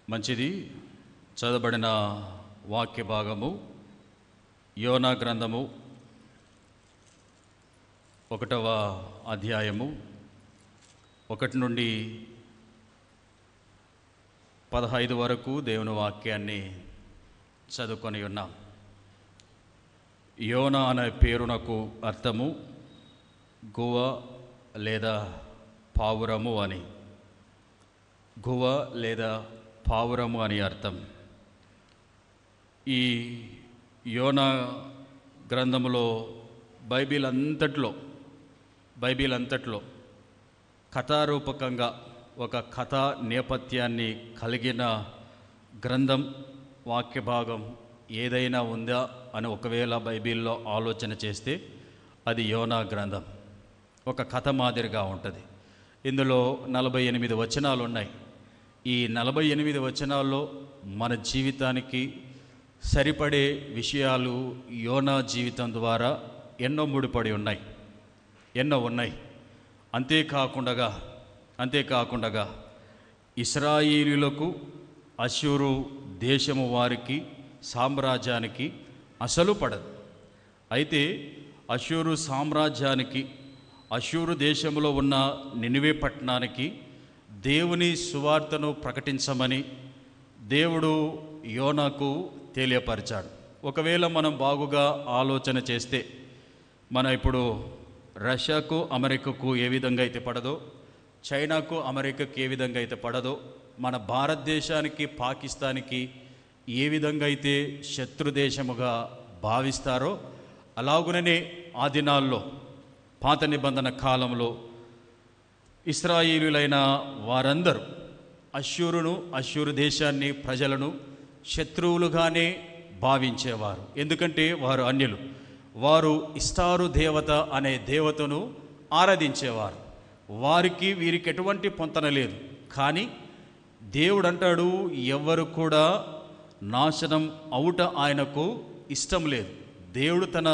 మంచిది. చదవబడిన వాక్య భాగము యోనా గ్రంథము 1వ అధ్యాయము 1 నుండి 15 వరకు దేవుని వాక్యాన్ని చదువుకొని ఉన్నాం. యోనా అనే పేరునకు అర్థము గువ లేదా పావురము అని. గువ లేదా పావురము అని అర్థం. ఈ యోనా గ్రంథములో బైబిల్ అంతట్లో కథారూపకంగా ఒక కథా నేపథ్యాన్ని కలిగిన గ్రంథం వాక్య భాగం ఏదైనా ఉందా అని ఒకవేళ బైబిల్లో ఆలోచన చేస్తే అది యోనా గ్రంథం. ఒక కథ మాదిరిగా ఉంటుంది. ఇందులో 48 వచనాలు ఉన్నాయి. ఈ 48 వచనాల్లో మన జీవితానికి సరిపడే విషయాలు యోనా జీవితం ద్వారా ఎన్నో ముడిపడి ఉన్నాయి. అంతేకాకుండా ఇశ్రాయేలీయులకు అష్షూరు దేశము వారికి సామ్రాజ్యానికి అసలు పడదు. అయితే అష్షూరు సామ్రాజ్యానికి, అష్షూరు దేశంలో ఉన్న నినివే పట్టణానికి దేవుని సువార్తను ప్రకటించమని దేవుడు యోనాకు తెలియపరిచాడు. ఒకవేళ మనం బాగుగా ఆలోచన చేస్తే మన ఇప్పుడు రష్యాకు అమెరికాకు ఏ విధంగా అయితే పడదో, చైనాకు అమెరికాకు ఏ విధంగా అయితే పడదో, మన భారతదేశానికి పాకిస్తాన్కి ఏ విధంగా అయితే శత్రుదేశముగా భావిస్తారో, అలాగుననే ఆ దినాల్లో పాత నిబంధన కాలంలో ఇశ్రాయేలీయులైన వారందరూ అష్షూరు దేశాన్ని, ప్రజలను శత్రువులుగానే భావించేవారు. ఎందుకంటే వారు అన్యులు. వారు ఇష్టారు దేవత అనే దేవతను ఆరాధించేవారు. వారికి వీరికి ఎటువంటి పొంతన లేదు. కానీ దేవుడు అంటాడు, ఎవరు కూడా నాశనం అవుట ఆయనకు ఇష్టం లేదు. దేవుడు తన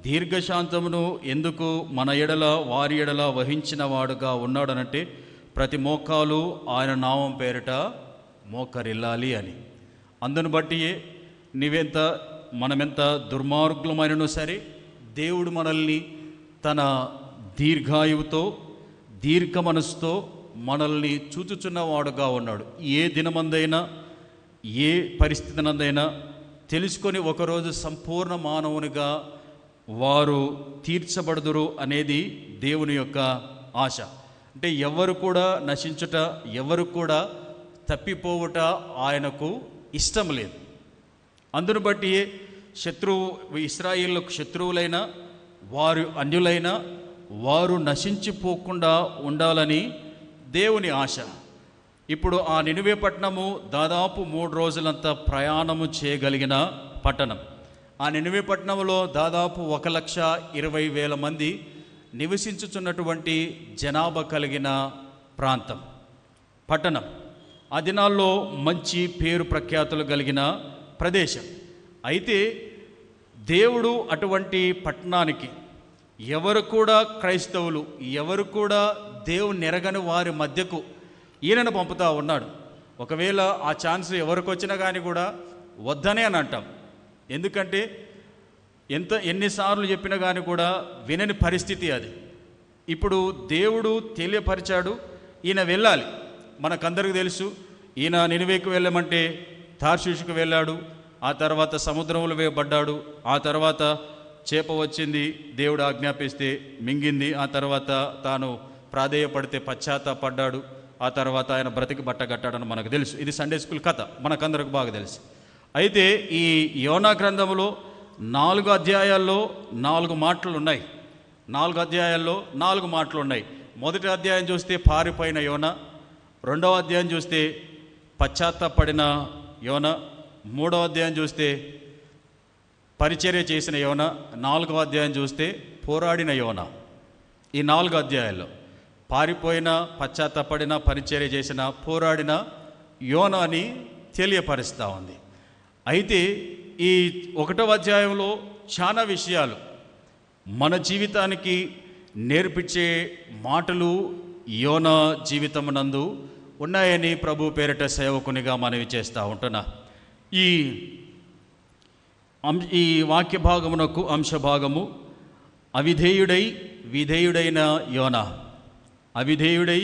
దీర్ఘశాంతమును ఎందుకు మన ఎడల వారి ఎడల వహించిన వాడుగా ఉన్నాడనంటే, ప్రతి మోకాలు ఆయన నామం పేరిట మోకరిల్లాలి అని. అందును బట్టియే మనమెంత దుర్మార్గులమైనను సరే, దేవుడు మనల్ని తన దీర్ఘాయువుతో, దీర్ఘ మనసుతో మనల్ని చూచుచున్నవాడుగా ఉన్నాడు. ఏ దినమందైనా, ఏ పరిస్థితినందైనా తెలుసుకొని ఒకరోజు సంపూర్ణ మానవునిగా వారు తీర్చబడుదురు అనేది దేవుని యొక్క ఆశ. అంటే ఎవరు కూడా నశించుట, ఎవరు కూడా తప్పిపోవుట ఆయనకు ఇష్టం లేదు. అందును బట్టి ఇశ్రాయేలుకు శత్రువులైన వారు, అన్యులైన వారు నశించిపోకుండా ఉండాలని దేవుని ఆశ. ఇప్పుడు ఆ నినివే పట్టణము దాదాపు 3 రోజులంత ప్రయాణము చేయగలిగిన పట్టణం. ఆ నినివే పట్టణంలో దాదాపు 1,20,000 మంది నివసించుచున్నటువంటి జనాభా కలిగిన పట్టణం. ఆ దినాల్లో మంచి పేరు ప్రఖ్యాతులు కలిగిన ప్రదేశం. అయితే దేవుడు అటువంటి పట్టణానికి ఎవరు కూడా క్రైస్తవులు, ఎవరు కూడా దేవుని ఎరగని వారి మధ్యకు ఈయనను పంపుతా ఉన్నాడు. ఒకవేళ ఆ ఛాన్స్ ఎవరికి వచ్చినా కానీ కూడా వద్దనే అని అంటాం. ఎందుకంటే ఎన్నిసార్లు చెప్పినా కానీ కూడా వినని పరిస్థితి అది. ఇప్పుడు దేవుడు తెలియపరిచాడు, ఈయన వెళ్ళాలి. మనకందరికీ తెలుసు, ఈయన నినివేకు వెళ్ళమంటే తార్షీషుకు వెళ్ళాడు. ఆ తర్వాత సముద్రంలో వేయబడ్డాడు. ఆ తర్వాత చేప వచ్చింది, దేవుడు ఆజ్ఞాపిస్తే మింగింది. ఆ తర్వాత తాను ప్రాధేయపడితే పశ్చాత్తాపడ్డాడు. ఆ తర్వాత ఆయన బ్రతికి బట్ట కట్టాడని మనకు తెలుసు. ఇది సండే స్కూల్ కథ, మనకందరికి బాగా తెలుసు. అయితే ఈ యోనా గ్రంథంలో 4 అధ్యాయాల్లో 4 మాటలు ఉన్నాయి. 4 అధ్యాయాల్లో 4 మాటలు ఉన్నాయి. మొదటి అధ్యాయం చూస్తే పారిపోయిన యోనా, 2వ అధ్యాయం చూస్తే పశ్చాత్తాపడిన యోనా, 3వ అధ్యాయం చూస్తే పరిచర్య చేసిన యోనా, 4వ అధ్యాయం చూస్తే పోరాడిన యోనా. ఈ 4 అధ్యాయాల్లో పారిపోయిన, పశ్చాత్తాపడిన, పరిచర్య చేసిన, పోరాడిన యోనాని తెలియపరుస్తూ ఉంది. అయితే ఈ 1వ అధ్యాయంలో చాలా విషయాలు మన జీవితానికి నేర్పించే మాటలు యోనా జీవితమునందు ఉన్నాయని ప్రభు పేరిట సేవకునిగా మనవి చేస్తూ ఉంటున్నా. ఈ వాక్య భాగమునకు అంశ భాగము అవిధేయుడై విధేయుడైన యోనా. అవిధేయుడై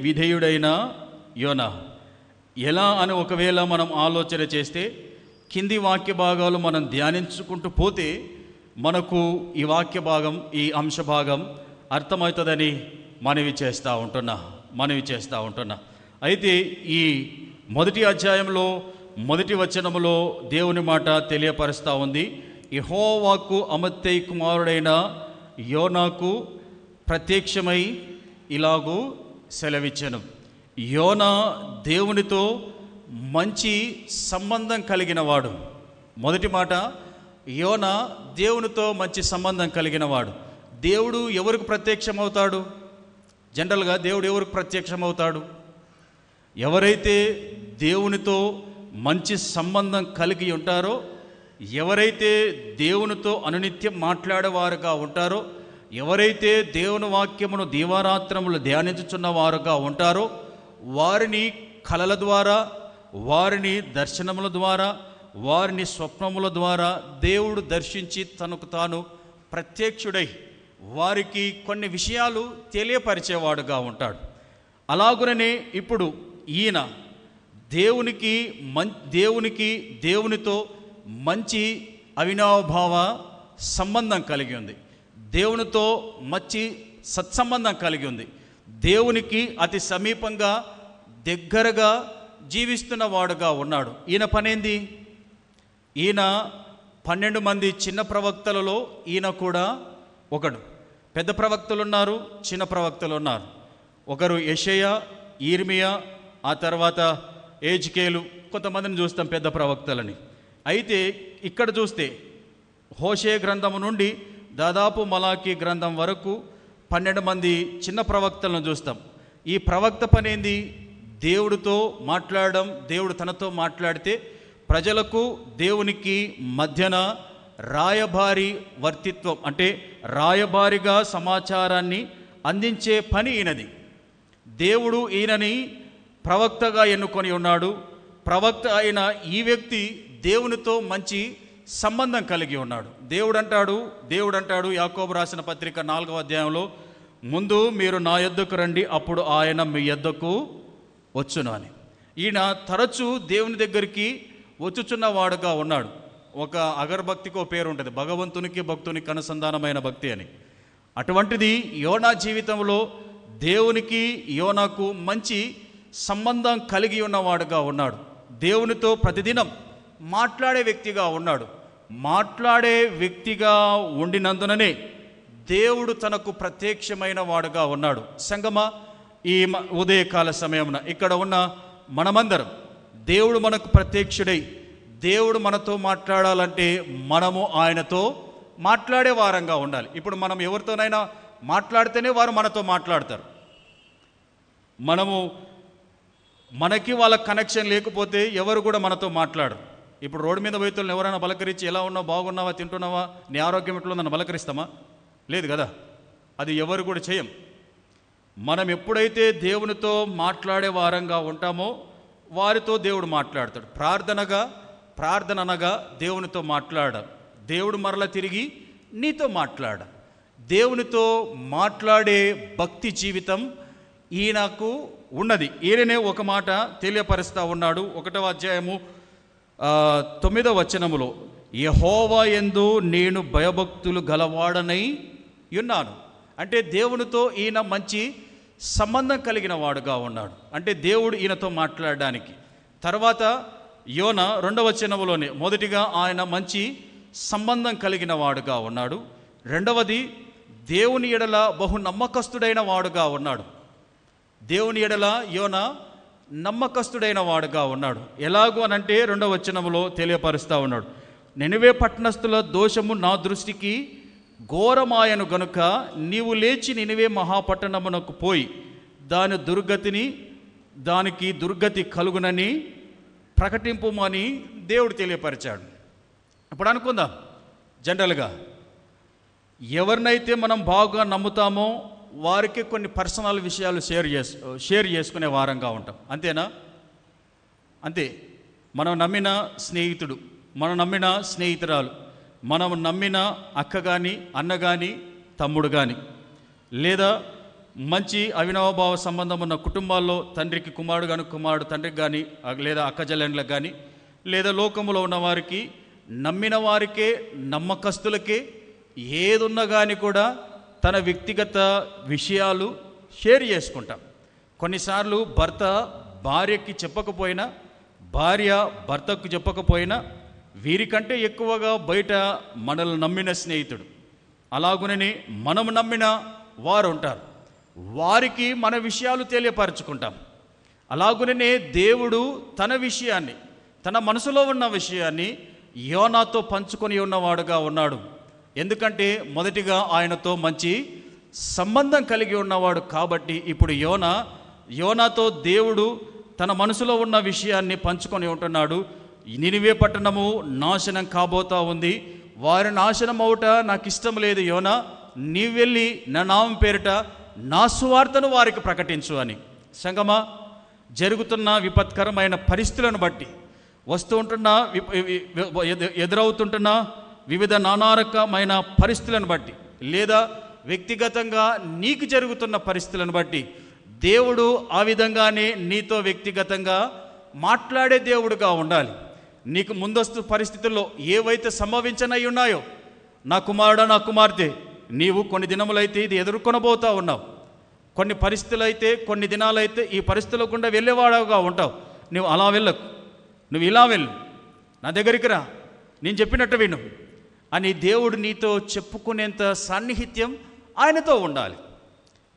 విధేయుడైన యోనా ఎలా అని ఒకవేళ మనం ఆలోచన చేస్తే కింది వాక్య భాగాలు మనం ధ్యానించుకుంటూ పోతే మనకు ఈ వాక్య భాగం, ఈ అంశ భాగం అర్థమవుతుందని మనవి చేస్తూ ఉంటున్నా. అయితే ఈ మొదటి అధ్యాయంలో మొదటి వచనములో దేవుని మాట తెలియపరుస్తూ ఉంది. యెహోవాకు అమిత్తై కుమారుడైన యోనాకు ప్రత్యక్షమై ఇలాగూ సెలవిచ్చెను. యోనా దేవునితో మంచి సంబంధం కలిగినవాడు. మొదటి మాట, యోనా దేవునితో మంచి సంబంధం కలిగినవాడు. దేవుడు ఎవరికి ప్రత్యక్షమవుతాడు? జనరల్గా దేవుడు ఎవరికి ప్రత్యక్షమవుతాడు? ఎవరైతే దేవునితో మంచి సంబంధం కలిగి ఉంటారో, ఎవరైతే దేవునితో అనునిత్యం మాట్లాడేవారుగా ఉంటారో, ఎవరైతే దేవుని వాక్యమును దీవారాత్రములు ధ్యానించుచున్న వారుగా ఉంటారో, వారిని కలల ద్వారా, వారిని దర్శనముల ద్వారా, వారిని స్వప్నముల ద్వారా దేవుడు దర్శించి తనకు తాను ప్రత్యక్షుడై వారికి కొన్ని విషయాలు తెలియపరిచేవాడుగా ఉంటాడు. అలాగుననే ఇప్పుడు ఈయన దేవునితో మంచి అవినాభావ సంబంధం కలిగి ఉంది. దేవునితో మంచి సత్సంబంధం కలిగి ఉంది. దేవునికి అతి సమీపంగా దగ్గరగా జీవిస్తున్న వాడుగా ఉన్నాడు. ఈయన పనేంది? ఈయన 12 మంది చిన్న ప్రవక్తలలో ఈయన కూడా ఒకడు. పెద్ద ప్రవక్తలు ఉన్నారు, చిన్న ప్రవక్తలు ఉన్నారు. ఒకరు యెషయా, ఇర్మియా, ఆ తర్వాత ఎజ్కేలు, కొంతమందిని చూస్తాం పెద్ద ప్రవక్తలని. అయితే ఇక్కడ చూస్తే హోషే గ్రంథము నుండి దాదాపు మలాకీ గ్రంథం వరకు 12 మంది చిన్న ప్రవక్తలను చూస్తాం. ఈ ప్రవక్త పనేంది? దేవుడితో మాట్లాడడం. దేవుడు తనతో మాట్లాడితే ప్రజలకు దేవునికి మధ్యన రాయబారి వర్తిత్వం, అంటే రాయబారిగా సమాచారాన్ని అందించే పని ఈయనది. దేవుడు ఈయనని ప్రవక్తగా ఎన్నుకొని ఉన్నాడు. ప్రవక్త అయిన ఈ వ్యక్తి దేవునితో మంచి సంబంధం కలిగి ఉన్నాడు. దేవుడు అంటాడు యాకోబు రాసిన పత్రిక 4వ అధ్యాయంలో, ముందు మీరు నా యొద్దకు రండి, అప్పుడు ఆయన మీ యొద్దకు వచ్చును అని. ఈయన తరచూ దేవుని దగ్గరికి వచ్చుచున్న వాడుగా ఉన్నాడు. ఒక అగర్భక్తికో పేరు ఉంటుంది, భగవంతునికి భక్తునికి అనుసంధానమైన భక్తి అని. అటువంటిది యోనా జీవితంలో దేవునికి యోనాకు మంచి సంబంధం కలిగి ఉన్నవాడుగా ఉన్నాడు. దేవునితో ప్రతిదినం మాట్లాడే వ్యక్తిగా ఉన్నాడు. మాట్లాడే వ్యక్తిగా ఉండినందుననే దేవుడు తనకు ప్రత్యక్షమైన వాడుగా ఉన్నాడు. సంగమా, ఈ ఉదయకాల సమయమున ఇక్కడ ఉన్న మనమందరం దేవుడు మనకు ప్రత్యక్షుడై దేవుడు మనతో మాట్లాడాలంటే మనము ఆయనతో మాట్లాడే వారంగా ఉండాలి. ఇప్పుడు మనం ఎవరితోనైనా మాట్లాడితేనే వారు మనతో మాట్లాడతారు. మనకి వాళ్ళ కనెక్షన్ లేకపోతే ఎవరు కూడా మనతో మాట్లాడరు. ఇప్పుడు రోడ్డు మీద పోయితులను ఎవరైనా పలకరించి ఎలా ఉన్నావు, బాగున్నావా, తింటున్నావా, నీ ఆరోగ్యం ఎట్లా ఉందని పలకరిస్తామా? లేదు కదా. అది ఎవరు కూడా చేయం. మనం ఎప్పుడైతే దేవునితో మాట్లాడే వారంగా ఉంటామో వారితో దేవుడు మాట్లాడతాడు. ప్రార్థన అనగా దేవునితో మాట్లాడడం. దేవుడు మరల తిరిగి నీతో మాట్లాడ. దేవునితో మాట్లాడే భక్తి జీవితం ఈయనకు ఉన్నది. ఈయననే ఒక మాట తెలియపరుస్తూ ఉన్నాడు. 1వ అధ్యాయము 9వ వచనములో, యెహోవా యందు నేను భయభక్తులు గలవాడనై ఉన్నాను. అంటే దేవునితో ఈయన మంచి సంబంధం కలిగిన వాడుగా ఉన్నాడు. అంటే దేవుడు ఈయనతో మాట్లాడడానికి. తర్వాత యోనా 2వ వచనములోనే మొదటిగా ఆయన మంచి సంబంధం కలిగిన వాడుగా ఉన్నాడు. రెండవది దేవుని ఎడల బహు నమ్మకస్తుడైన వాడుగా ఉన్నాడు. దేవుని ఎడల యోనా నమ్మకస్తుడైన వాడుగా ఉన్నాడు. ఎలాగూ అనంటే 2వ వచనములో తెలియపరుస్తూ ఉన్నాడు, నినివే పట్టణస్థుల దోషము నా దృష్టికి ఘోరమాయను గనుక నీవు లేచి నినివే మహాపట్టణమునకు పోయి దానికి దుర్గతి కలుగునని ప్రకటింపుమని దేవుడు తెలియపరిచాడు. ఇప్పుడు అనుకుందాం, జనరల్గా ఎవరినైతే మనం బాగా నమ్ముతామో వారికి కొన్ని పర్సనల్ విషయాలు షేర్ చేసుకునే వారంగా ఉంటాం. అంతేనా? అంతే. మనం నమ్మిన స్నేహితుడు, మనం నమ్మిన స్నేహితురాలు, మనం నమ్మిన అక్క కానీ అన్న కానీ తమ్ముడు కానీ, లేదా మంచి అవినావభావ సంబంధం ఉన్న కుటుంబాల్లో తండ్రికి కుమారుడు కానీ కుమారుడు తండ్రికి కానీ, లేదా అక్క చెల్లెండ్లకు కానీ, లేదా లోకములో ఉన్న వారికి, నమ్మిన వారికే, నమ్మకస్తులకే ఏదున్నా కానీ కూడా తన వ్యక్తిగత విషయాలు షేర్ చేసుకుంటాం. కొన్నిసార్లు భర్త భార్యకి చెప్పకపోయినా, భార్య భర్తకు చెప్పకపోయినా, వీరికంటే ఎక్కువగా బయట మనల్ని నమ్మిన స్నేహితుడు, అలాగునని మనము నమ్మిన వారు ఉంటారు, వారికి మన విషయాలు తెలియపరచుకుంటాం. అలాగుననే దేవుడు తన విషయాన్ని, తన మనసులో ఉన్న విషయాన్ని యోనాతో పంచుకొని ఉన్నవాడుగా ఉన్నాడు. ఎందుకంటే మొదటిగా ఆయనతో మంచి సంబంధం కలిగి ఉన్నవాడు కాబట్టి ఇప్పుడు యోనాతో దేవుడు తన మనసులో ఉన్న విషయాన్ని పంచుకొని ఉంటున్నాడు. నినివే పట్టణము నాశనం కాబోతా ఉంది, వారి నాశనం అవుట నాకు ఇష్టం లేదు యోనా, నీవు వెళ్ళి నా నామం పేరిట నా సువార్తను వారికి ప్రకటించు అని. సంగమా, జరుగుతున్న విపత్కరమైన పరిస్థితులను బట్టి, వస్తూ ఉంటున్న ఎదురవుతుంటున్న వివిధ నానా రకమైన పరిస్థితులను బట్టి, లేదా వ్యక్తిగతంగా నీకు జరుగుతున్న పరిస్థితులను బట్టి దేవుడు ఆ విధంగానే నీతో వ్యక్తిగతంగా మాట్లాడే దేవుడుగా ఉండాలి. నీకు ముందస్తు పరిస్థితుల్లో ఏవైతే సంభవించనై ఉన్నాయో, నా కుమారుడా నా కుమార్తె, నీవు కొన్ని దినములైతే ఇది ఎదుర్కొనబోతా ఉన్నావు, కొన్ని పరిస్థితులు అయితే, కొన్ని దినాలైతే ఈ పరిస్థితుల గుండా వెళ్ళేవాడుగా ఉంటావు. నువ్వు అలా వెళ్ళకు, నువ్వు ఇలా వెళ్ళు, నా దగ్గరికి రా, నేను చెప్పినట్టు విను అని దేవుడు నీతో చెప్పుకునేంత సాన్నిహిత్యం ఆయనతో ఉండాలి.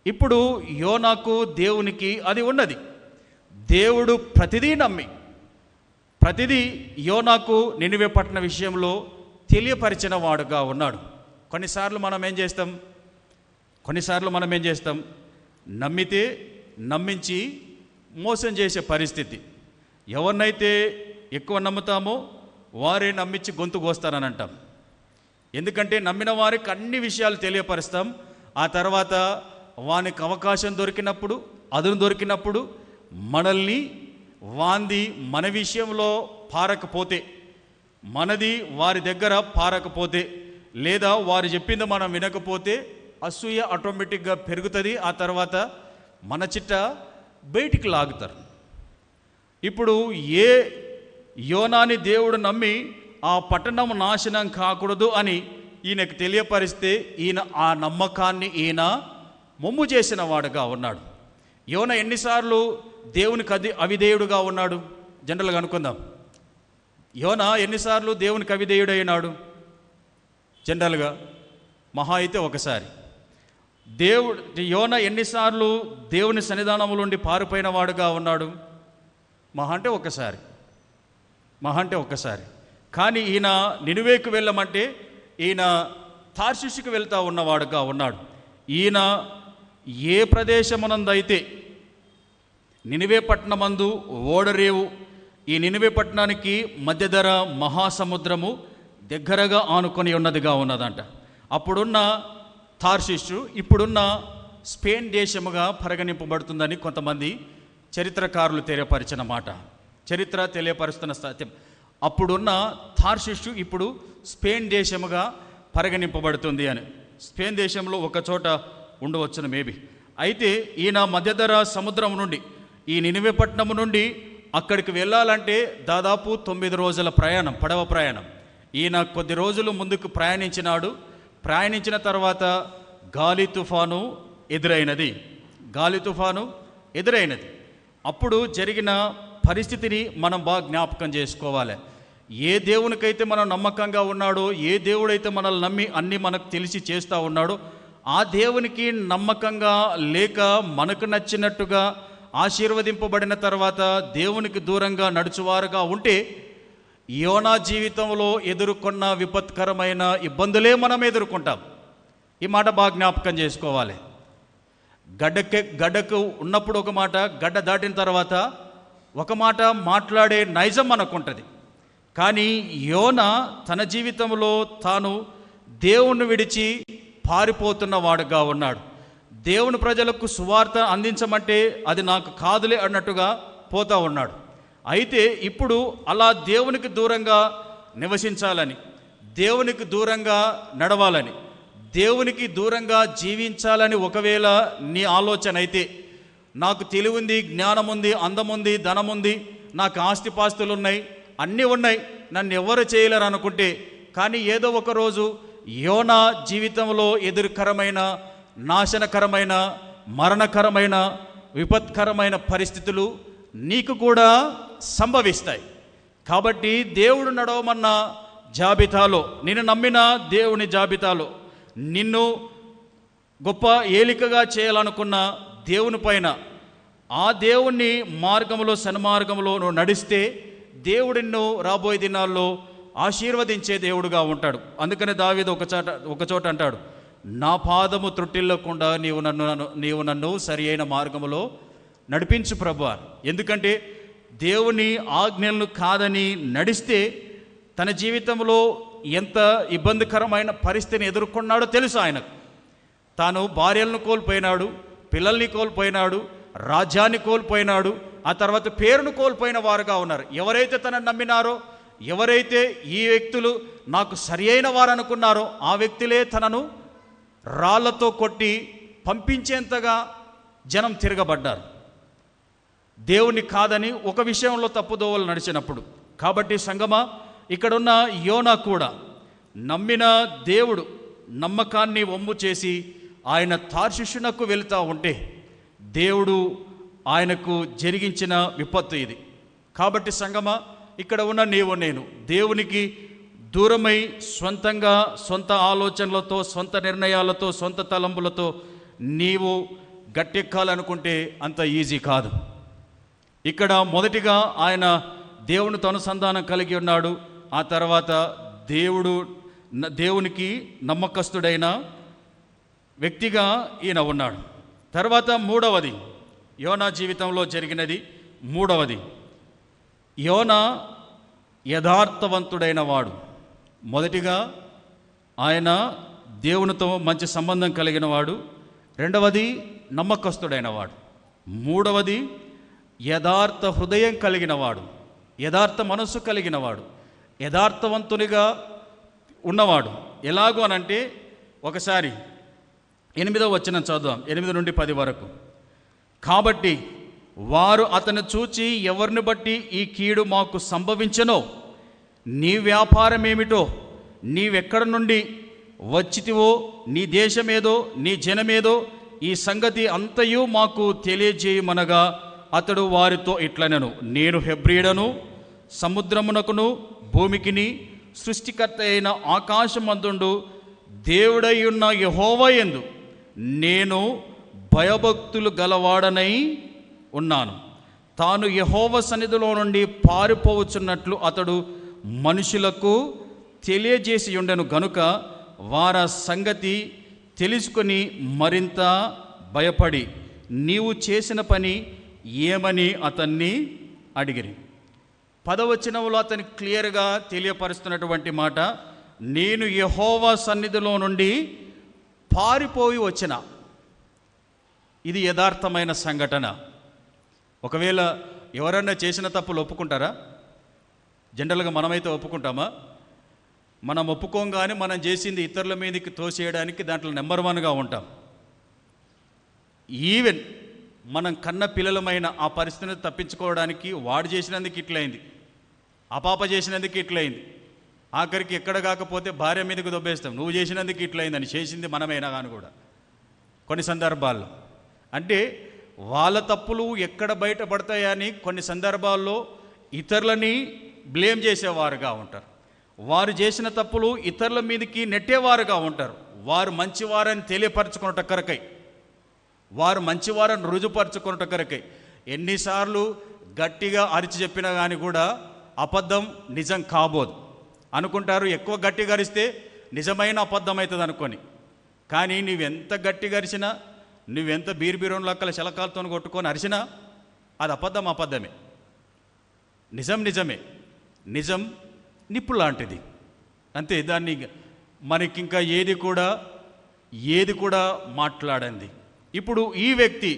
ఇప్పుడు యోనాకు దేవునికి అది ఉన్నది. దేవుడు ప్రతిదీ నమ్మి, ప్రతిదీ యోనాకు నినివే పట్టణ విషయంలో తెలియపరిచిన వాడుగా ఉన్నాడు. కొన్నిసార్లు మనం ఏం చేస్తాం, నమ్మితే నమ్మించి మోసం చేసే పరిస్థితి. ఎవరినైతే ఎక్కువ నమ్ముతామో వారే నమ్మించి గొంతు కోస్తారని అంటాం. ఎందుకంటే నమ్మిన వారికి అన్ని విషయాలు తెలియపరుస్తాం. ఆ తర్వాత వానికి అవకాశం దొరికినప్పుడు, అదును దొరికినప్పుడు మనల్ని వాంది మన విషయంలో పారకపోతే, మనది వారి దగ్గర పారకపోతే, లేదా వారు చెప్పింది మనం వినకపోతే అసూయ ఆటోమేటిక్గా పెరుగుతుంది. ఆ తర్వాత మన చిట్ట బయటికి లాగుతారు. ఇప్పుడు ఏ యోనాని దేవుడు నమ్మి ఆ పట్టణం నాశనం కాకూడదు అని ఈయనకు తెలియపరిస్తే, ఈయన ఆ నమ్మకాన్ని ఈయన మొమ్ము చేసిన వాడుగా ఉన్నాడు. యోనా ఎన్నిసార్లు దేవునికి అవిధేయుడుగా ఉన్నాడు? జనరల్గా అనుకుందాం, యోనా ఎన్నిసార్లు దేవునికి అవిధేయుడైనాడు? జనరల్గా మహా అయితే ఒకసారి. యోనా ఎన్నిసార్లు దేవుని సన్నిధానముల నుండి పారిపోయిన వాడుగా ఉన్నాడు? మహా అంటే ఒకసారి. కానీ ఈయన నినివేకు వెళ్ళమంటే ఈయన తార్షీషుకు వెళ్తూ ఉన్నవాడుగా ఉన్నాడు. ఈయన ఏ ప్రదేశమునందైతే నినివే పట్టణమందు ఓడరేవు, ఈ నినివే పట్టణానికి మధ్యధర మహాసముద్రము దగ్గరగా ఆనుకొని ఉన్నదిగా ఉన్నదంట. అప్పుడున్న తార్షీషు ఇప్పుడున్న స్పెయిన్ దేశముగా పరిగణింపబడుతుందని కొంతమంది చరిత్రకారులు తెలియపరిచిన మాట, చరిత్ర తెలియపరుస్తున్న సత్యం. అప్పుడున్న తార్షీషు ఇప్పుడు స్పెయిన్ దేశముగా పరిగణింపబడుతుంది అని. స్పెయిన్ దేశంలో ఒక చోట ఉండవచ్చును మేబీ. అయితే ఈయన మధ్యధర సముద్రం నుండి, ఈ నినివే పట్టణము నుండి అక్కడికి వెళ్ళాలంటే దాదాపు 9 రోజుల ప్రయాణం, పడవ ప్రయాణం. ఈయన కొద్ది రోజులు ముందుకు ప్రయాణించిన తర్వాత గాలి తుఫాను ఎదురైనది. అప్పుడు జరిగిన పరిస్థితిని మనం బాగా జ్ఞాపకం చేసుకోవాలి. ఏ దేవునికైతే మనం నమ్మకంగా ఉన్నాడో, ఏ దేవుడైతే మనల్ని నమ్మి అన్నీ మనకు తెలిసి చేస్తూ ఉన్నాడో, ఆ దేవునికి నమ్మకంగా లేక మనకు నచ్చినట్టుగా ఆశీర్వదింపబడిన తర్వాత దేవునికి దూరంగా నడుచువారుగా ఉంటే, యోనా జీవితంలో ఎదుర్కొన్న విపత్కరమైన ఇబ్బందులే మనం ఎదుర్కొంటాం. ఈ మాట బాగా జ్ఞాపకం చేసుకోవాలి. గడ్డకు ఉన్నప్పుడు ఒక మాట, గడ్డ దాటిన తర్వాత ఒక మాట మాట్లాడే నైజం మనకుంటుంది. కానీ యోనా తన జీవితంలో తాను దేవుణ్ణి విడిచి పారిపోతున్న వాడుగా ఉన్నాడు. దేవుని ప్రజలకు సువార్త అందించమంటే అది నాకు కాదులే అన్నట్టుగా పోతా ఉన్నాడు. అయితే ఇప్పుడు అలా దేవునికి దూరంగా నివసించాలని, దేవునికి దూరంగా నడవాలని, దేవునికి దూరంగా జీవించాలని ఒకవేళ నీ ఆలోచన అయితే, నాకు తెలివి ఉంది, జ్ఞానం ఉంది, అందం ఉంది, ధనం ఉంది, నాకు ఆస్తిపాస్తులు ఉన్నాయి, అన్నీ ఉన్నాయి, నన్ను ఎవరు చేయలేరు అనుకుంటే, కానీ ఏదో ఒకరోజు యోనా జీవితంలో ఎదురుకరమైన, నాశనకరమైన, మరణకరమైన, విపత్కరమైన పరిస్థితులు నీకు కూడా సంభవిస్తాయి. కాబట్టి దేవుడు నడవమన్న జాబితాలో, నిన్ను నమ్మిన దేవుని జాబితాలో, నిన్ను గొప్ప ఏలికగా చేయాలనుకున్న దేవుని పైన, ఆ దేవుని మార్గంలో, సన్మార్గంలో నువ్వు నడిస్తే దేవుడిని రాబోయే దినాల్లో ఆశీర్వదించే దేవుడుగా ఉంటాడు. అందుకని దావీదు ఒకచోట అంటాడు, నా పాదము త్రుటిల్లకుండా నీవు నన్ను సరి అయిన మార్గములో నడిపించు ప్రభువా. ఎందుకంటే దేవుని ఆజ్ఞలను కాదని నడిస్తే తన జీవితంలో ఎంత ఇబ్బందికరమైన పరిస్థితిని ఎదుర్కొన్నాడో తెలుసు ఆయనకు. తాను భార్యలను కోల్పోయినాడు, పిల్లల్ని కోల్పోయినాడు, రాజ్యాన్ని కోల్పోయినాడు, ఆ తర్వాత పేరును కోల్పోయిన వారుగా ఉన్నారు. ఎవరైతే తనను నమ్మినారో, ఎవరైతే ఈ వ్యక్తులు నాకు సరి అయిన వారు అనుకున్నారో ఆ వ్యక్తులే తనను రాళ్లతో కొట్టి పంపించేంతగా జనం తిరగబడ్డారు, దేవుని కాదని ఒక విషయంలో తప్పుదోవలు నడిచినప్పుడు. కాబట్టి సంగమా, ఇక్కడున్న యోనా కూడా నమ్మిన దేవుడు నమ్మకాన్ని వమ్ము చేసి ఆయన తార్షిషునకు వెళుతూ ఉంటే దేవుడు ఆయనకు జరిగించిన విపత్తు ఇది. కాబట్టి సంగమా, ఇక్కడ ఉన్న నీవు నేను దేవునికి దూరమై సొంతంగా, సొంత ఆలోచనలతో, సొంత నిర్ణయాలతో, సొంత తలంపులతో నీవు గట్టెక్కాలనుకుంటే అంత ఈజీ కాదు. ఇక్కడ మొదటిగా ఆయన దేవునితో అనుసంధానం కలిగి ఉన్నాడు. ఆ తర్వాత దేవునికి నమ్మకస్తుడైన వ్యక్తిగా ఈయన ఉన్నాడు. తర్వాత మూడవది, యోనా జీవితంలో జరిగినది మూడవది, యోనా యథార్థవంతుడైన వాడు. మొదటిగా ఆయన దేవునితో మంచి సంబంధం కలిగిన వాడు, రెండవది నమ్మకస్తుడైన వాడు, మూడవది యథార్థ హృదయం కలిగిన వాడు, యథార్థ మనస్సు కలిగిన వాడు, యథార్థవంతునిగా ఉన్నవాడు. ఎలాగో అనంటే ఒకసారి 8వ వచనం చదువుదాం, 8 నుండి 10 వరకు. కాబట్టి వారు అతను చూచి, ఎవరిని బట్టి ఈ కీడు మాకు సంభవించనో, నీ వ్యాపారం ఏమిటో, నీవెక్కడ నుండి వచ్చితివో, నీ దేశమేదో, నీ జనమేదో, ఈ సంగతి అంతయు మాకు తెలియజేయమనగా అతడు వారితో ఇట్లనెను, నేను హెబ్రీయుడను, సముద్రమునకును భూమికిని సృష్టికర్త అయిన ఆకాశమందుండు దేవుడై ఉన్న యెహోవా యందు నేను భయభక్తులు గలవాడనై ఉన్నాను. తాను యెహోవా సన్నిధిలో నుండి పారిపోవచ్చున్నట్లు అతడు మనుషులకు తెలియజేసి ఉండెను గనుక వారి సంగతి తెలుసుకొని మరింత భయపడి నీవు చేసిన పని ఏమని అతన్ని అడిగిరి. 10వ వచనంలో అతని క్లియర్గా తెలియపరుస్తున్నటువంటి మాట, నేను యెహోవా సన్నిధిలో నుండి పారిపోయి వచ్చిన. ఇది యథార్థమైన సంఘటన. ఒకవేళ ఎవరన్నా చేసిన తప్పులు ఒప్పుకుంటారా? జనరల్గా మనమైతే ఒప్పుకుంటామా? మనం ఒప్పుకోగానే మనం చేసింది ఇతరుల మీదకి తోసేయడానికి దాంట్లో నెంబర్ 1గా ఉంటాం. ఈవెన్ మనం కన్న పిల్లలమైన ఆ పరిస్థితిని తప్పించుకోవడానికి వాడు చేసినందుకు ఇట్లయింది, ఆ పాప చేసినందుకు ఇట్లయింది, ఆఖరికి ఎక్కడ కాకపోతే భార్య మీదకు దొబ్బేస్తాం, నువ్వు చేసినందుకు ఇట్లయిందని. చేసింది మనమైనా కానీ కూడా కొన్ని సందర్భాల్లో. అంటే వాళ్ళ తప్పులు ఎక్కడ బయటపడతాయని కొన్ని సందర్భాల్లో ఇతరులని బ్లేమ్ చేసేవారుగా ఉంటారు. వారు చేసిన తప్పులు ఇతరుల మీదకి నెట్టేవారుగా ఉంటారు. వారు మంచివారని తెలియపరచుకున్నట కొరకై, వారు మంచివారని రుజుపరచుకున్నట కొరకై ఎన్నిసార్లు గట్టిగా అరిచి చెప్పినా కానీ కూడా అబద్ధం నిజం కాబోదు అనుకుంటారు. ఎక్కువ గట్టిగా అరిస్తే నిజమైన అబద్ధం అవుతుంది అనుకొని. కానీ నువ్వెంత గట్టిగా అరిచినా, నువ్వెంత బీరుబీరోన్ లక్కల శలకాలతో కొట్టుకొని అరిచినా అది అబద్ధమే. నిజం నిజమే. నిజం నిప్పు లాంటిది అంతే. దాన్ని మనకింకా ఏది కూడా మాట్లాడండి. ఇప్పుడు ఈ వ్యక్తి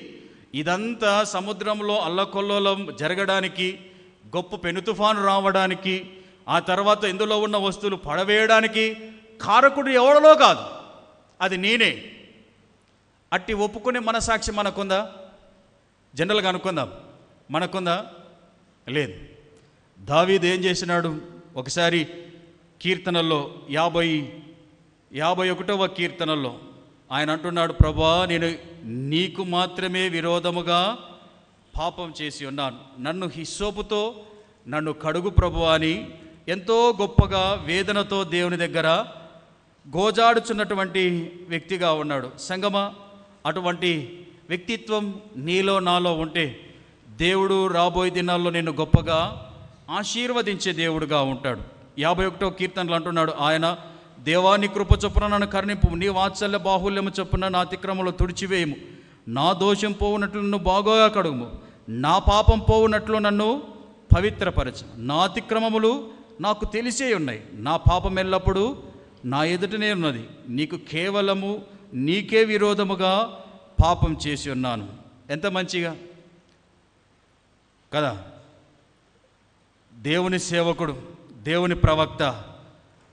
ఇదంతా సముద్రంలో అల్లకొల్లోలం జరగడానికి, గొప్ప పెను తుఫాను రావడానికి, ఆ తర్వాత ఇందులో ఉన్న వస్తువులు పడవేయడానికి కారకుడు ఎవడలో కాదు, అది నేనే. అట్టి ఒప్పుకునే మనసాక్షి మనకుందా? జనరల్గా అనుకుందాం, మనకుందా? లేదు. దావీదు ఏం చేసినాడు? ఒకసారి కీర్తనల్లో 51వ కీర్తనల్లో ఆయన అంటున్నాడు, ప్రభువా, నేను నీకు మాత్రమే విరోధముగా పాపం చేసి ఉన్నాను, నన్ను హిస్సోపుతో నన్ను కడుగు ప్రభువా అని ఎంతో గొప్పగా వేదనతో దేవుని దగ్గర గోజాడుచున్నటువంటి వ్యక్తిగా ఉన్నాడు. సంగమా, అటువంటి వ్యక్తిత్వం నీలో నాలో ఉంటే దేవుడు రాబోయే దినాల్లో నిన్ను గొప్పగా ఆశీర్వదించే దేవుడుగా ఉంటాడు. 51వ కీర్తనలు అంటున్నాడు ఆయన, దేవాని కృప చొప్పున నన్ను కరుణింపు, నీ వాత్సల్య బాహుల్యము చొప్పున నా అతిక్రమములు తుడిచివేయము, నా దోషం పోవునట్లు నన్ను బాగోగా కడుగుము, నా పాపం పోవునట్లు నన్ను పవిత్రపరచు, నా అతిక్రమములు నాకు తెలిసే ఉన్నాయి, నా పాపం ఎల్లప్పుడూ నా ఎదుటనే ఉన్నది, నీకు కేవలము నీకే విరోధముగా పాపం చేసి ఉన్నాను. ఎంత మంచిగా కదా! దేవుని సేవకుడు, దేవుని ప్రవక్త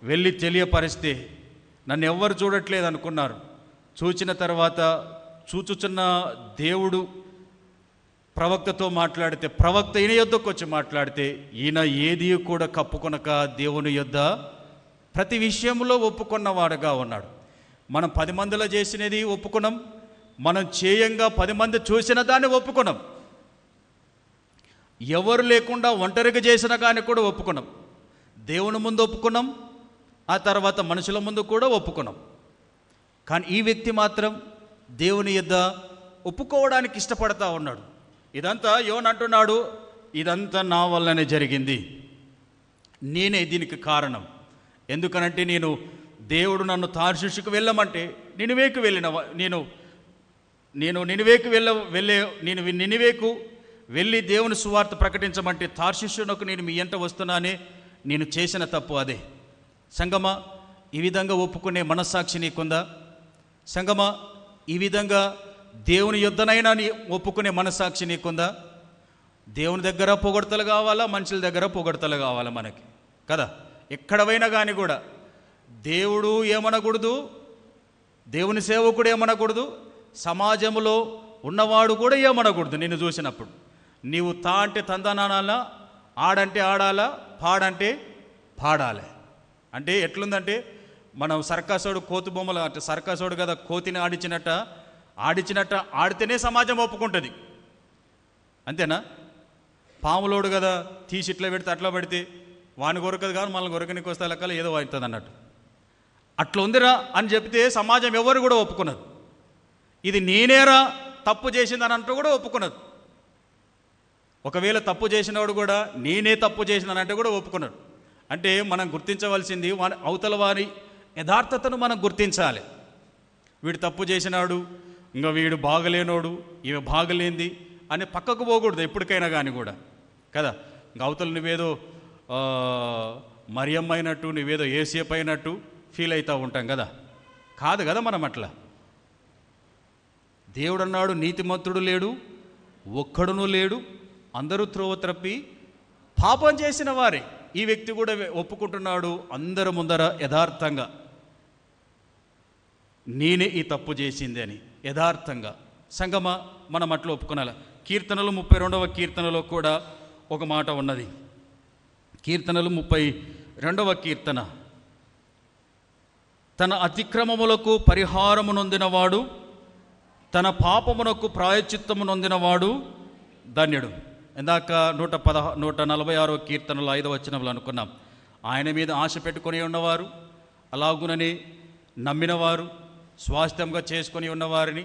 వెళ్ళి తెలియపరిస్తే నన్ను ఎవ్వరు చూడట్లేదు అనుకున్నారు. చూచిన తర్వాత చూచుచున్న దేవుడు ప్రవక్తతో మాట్లాడితే, ప్రవక్త ఈయన యొద్దకు వచ్చి మాట్లాడితే, ఈయన ఏది కూడా కప్పుకొనక దేవుని యొద్ద ప్రతి విషయంలో ఒప్పుకున్నవాడుగా ఉన్నాడు. మనం 10 మందిలో చేసినది ఒప్పుకున్నాం, మనం చేయంగా 10 మంది చూసిన దాన్ని ఒప్పుకున్నాం, ఎవరు లేకుండా ఒంటరిగా చేసిన కానీ కూడా ఒప్పుకున్నాం, దేవుని ముందు ఒప్పుకున్నాం, ఆ తర్వాత మనుషుల ముందు కూడా ఒప్పుకున్నాం. కానీ ఈ వ్యక్తి మాత్రం దేవుని యొద్ద ఒప్పుకోవడానికి ఇష్టపడతా ఉన్నాడు. ఇదంతా యోన అంటున్నాడు, ఇదంతా నా వల్లనే జరిగింది, నేనే దీనికి కారణం. ఎందుకనంటే దేవుడు నన్ను తార్షీషుకు వెళ్ళమంటే నినివేకు నినివేకు వెళ్ళి దేవుని సువార్త ప్రకటించమంటే తార్షీషునకు నేను మీ ఎంట వస్తున్నానే, నేను చేసిన తప్పు అదే. సంగమా, ఈ విధంగా ఒప్పుకునే మనస్సాక్షి నీకుందా? సంగమా, ఈ విధంగా దేవుని యొద్దనైనా ఒప్పుకునే మనస్సాక్షి నీకుందా? దేవుని దగ్గర పొగడ్తలు కావాలా, మనుషుల దగ్గర పొగడ్తలు కావాలా మనకి కదా? ఎక్కడైనా కానీ కూడా దేవుడు ఏమనకూడదు, దేవుని సేవకుడు ఏమనకూడదు, సమాజంలో ఉన్నవాడు కూడా ఏమనకూడదు. నిన్ను చూసినప్పుడు నీవు తా అంటే తందనాలా, ఆడంటే ఆడాలా, పాడంటే పాడాలి. అంటే ఎట్లుందంటే, మనం సర్కసోడు కోతి బొమ్మలు అంటే సర్కసోడు కదా, కోతిని ఆడించినట్ట ఆడితేనే సమాజం ఒప్పుకుంటుంది. అంతేనా? పాములోడు కదా, తీసి ఇట్లా పెడితే అట్లా పడితే వాని కొరకదు కానీ మనల్ని కొరకనికి వస్తే లెక్కలు ఏదో అవుతుంది అన్నట్టు. అట్లా ఉందిరా అని చెప్తే సమాజం ఎవరు కూడా ఒప్పుకున్నది. ఇది నేనేరా తప్పు చేసిందని అంటూ కూడా ఒప్పుకున్నది. ఒకవేళ తప్పు చేసినవాడు కూడా నేనే తప్పు చేసినానంటే కూడా ఒప్పుకున్నాడు. అంటే మనం గుర్తించవలసింది అవతల వారి యథార్థతను మనం గుర్తించాలి. వీడు తప్పు చేసినాడు, ఇంకా వీడు బాగలేనోడు, ఇవి బాగలేంది అని పక్కకు పోకూడదు ఎప్పటికైనా కానీ కూడా కదా. ఇంకా అవతల నువ్వేదో మరియమ్మ అయినట్టు, నువ్వేదో ఏసేపు అయినట్టు ఫీల్ అవుతూ ఉంటాం కదా. కాదు కదా మనం అట్లా. దేవుడు అన్నాడు, నీతిమంతుడు లేడు, ఒక్కడునూ లేడు, అందరూ త్రోవ త్రప్పి పాపం చేసిన వారే. ఈ వ్యక్తి కూడా ఒప్పుకుంటున్నాడు అందరి ముందర యథార్థంగా, నేనే ఈ తప్పు చేసింది అని యథార్థంగా. సంగమా, మనం అట్లా ఒప్పుకోనాలి. కీర్తనలు 32వ కీర్తనలో కూడా ఒక మాట ఉన్నది. కీర్తనలు 32వ కీర్తన, తన అతిక్రమములకు పరిహారము నొందినవాడు, తన పాపమునకు ప్రాయశ్చిత్తము నొందినవాడు ధన్యుడు. ఇందాక 146వ కీర్తనలో 5వ వచనంలో అనుకున్నాం, ఆయన మీద ఆశ పెట్టుకొని ఉన్నవారు, అలాగునని నమ్మినవారు, స్వాస్థ్యంగా చేసుకొని ఉన్నవారిని,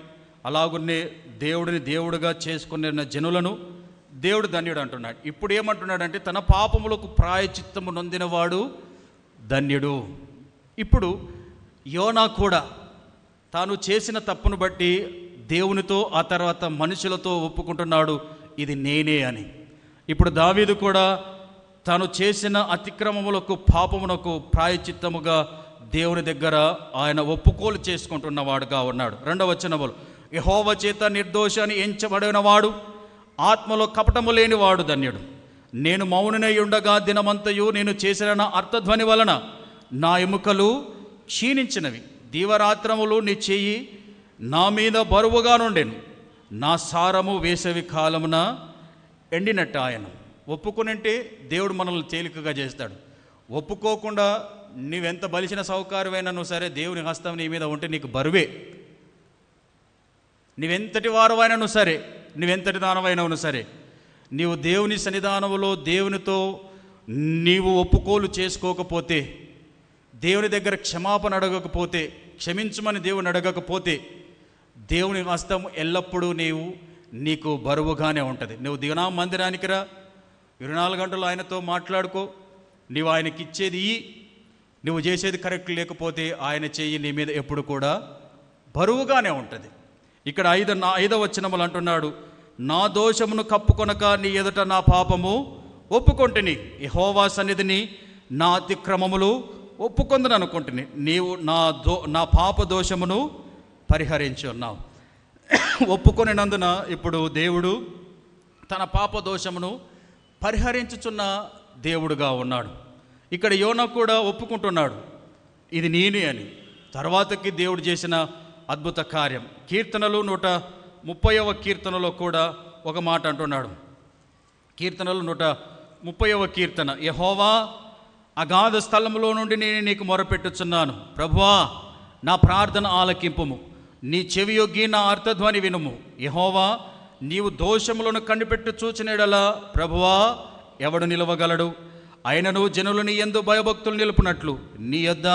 అలాగునే దేవుడిని దేవుడుగా చేసుకున్న జనులను దేవుడు ధన్యుడు అంటున్నాడు. ఇప్పుడు ఏమంటున్నాడంటే, తన పాపములకు ప్రాయశ్చిత్తము నొందినవాడు ధన్యుడు. ఇప్పుడు యోనా కూడా తాను చేసిన తప్పును బట్టి దేవునితో, ఆ తర్వాత మనుషులతో ఒప్పుకుంటున్నాడు, ఇది నేనే అని. ఇప్పుడు దావీదు కూడా తాను చేసిన అతిక్రమములకు, పాపమునకు ప్రాయశ్చిత్తముగా దేవుని దగ్గర ఆయన ఒప్పుకోలు చేసుకుంటున్నవాడుగా ఉన్నాడు. 2వ వచనములు, యెహోవా చేత నిర్దోషి అని ఎంచబడినవాడు, ఆత్మలో కపటము లేనివాడు ధన్యుడు. నేను మౌననై ఉండగా దినమంతయు నేను చేసిన నా అర్థధ్వని వలన నా ఎముకలు క్షీణించినవి. దీవరాత్రములు నీ చెయ్యి నా మీద బరువుగా నుండెను. నా సారము వేసవి కాలమున ఎండినట్టు ఆయన. ఒప్పుకునంటే దేవుడు మనల్ని తేలికగా చేస్తాడు. ఒప్పుకోకుండా నీవెంత బలిసిన సౌకర్యమైనా నువ్వు సరే, దేవుని హస్తం నీ మీద ఉంటే నీకు బరువే. నీవెంతటి వారవైనా నువ్వు సరే, నువ్వెంతటి దానవైనను సరే, నీవు దేవుని సన్నిధానములో దేవునితో నీవు ఒప్పుకోలు చేసుకోకపోతే, దేవుని దగ్గర క్షమాపణ అడగకపోతే, క్షమించమని దేవుని అడగకపోతే, దేవుని హస్తం ఎల్లప్పుడూ నీకు బరువుగానే ఉంటుంది. నువ్వు దినా మందిరానికి రా, 24 గంటలు ఆయనతో మాట్లాడుకో, నీవు ఆయనకి ఇచ్చేది నువ్వు చేసేది కరెక్ట్ లేకపోతే ఆయన చెయ్యి నీ మీద ఎప్పుడు కూడా బరువుగానే ఉంటుంది. ఇక్కడ 5వ వచనములు అంటున్నాడు, నా దోషమును కప్పుకొనక నీ ఎదుట నా పాపము ఒప్పుకొంటిని, యెహోవా సన్నిధిని నా అతిక్రమములు ఒప్పుకొందని అనుకుంటుని, నీవు నా పాప దోషమును పరిహరించి ఉన్నావు. ఒప్పుకొనినందున ఇప్పుడు దేవుడు తన పాప దోషమును పరిహరించుచున్న దేవుడుగా ఉన్నాడు. ఇక్కడ యోనా కూడా ఒప్పుకుంటున్నాడు, ఇది నేనే అని. తర్వాతకి దేవుడు చేసిన అద్భుత కార్యం. కీర్తనలు 130వ కీర్తనలో కూడా ఒక మాట అంటున్నాడు. కీర్తనలు 130వ కీర్తన, యెహోవా అగాధ స్థలములో నుండి నేను నీకు మొరపెట్టుచున్నాను. ప్రభువా నా ప్రార్థన ఆలకింపుము, నీ చెవియొగ్గి నా అర్థధ్వని వినుము. యెహోవా నీవు దోషములను కనిపెట్టు చూచినడలా ప్రభువా ఎవడు నిలవగలడు? అయినను జనులు నీ యందు భయభక్తులు నిలుపునట్లు నీ యొద్ద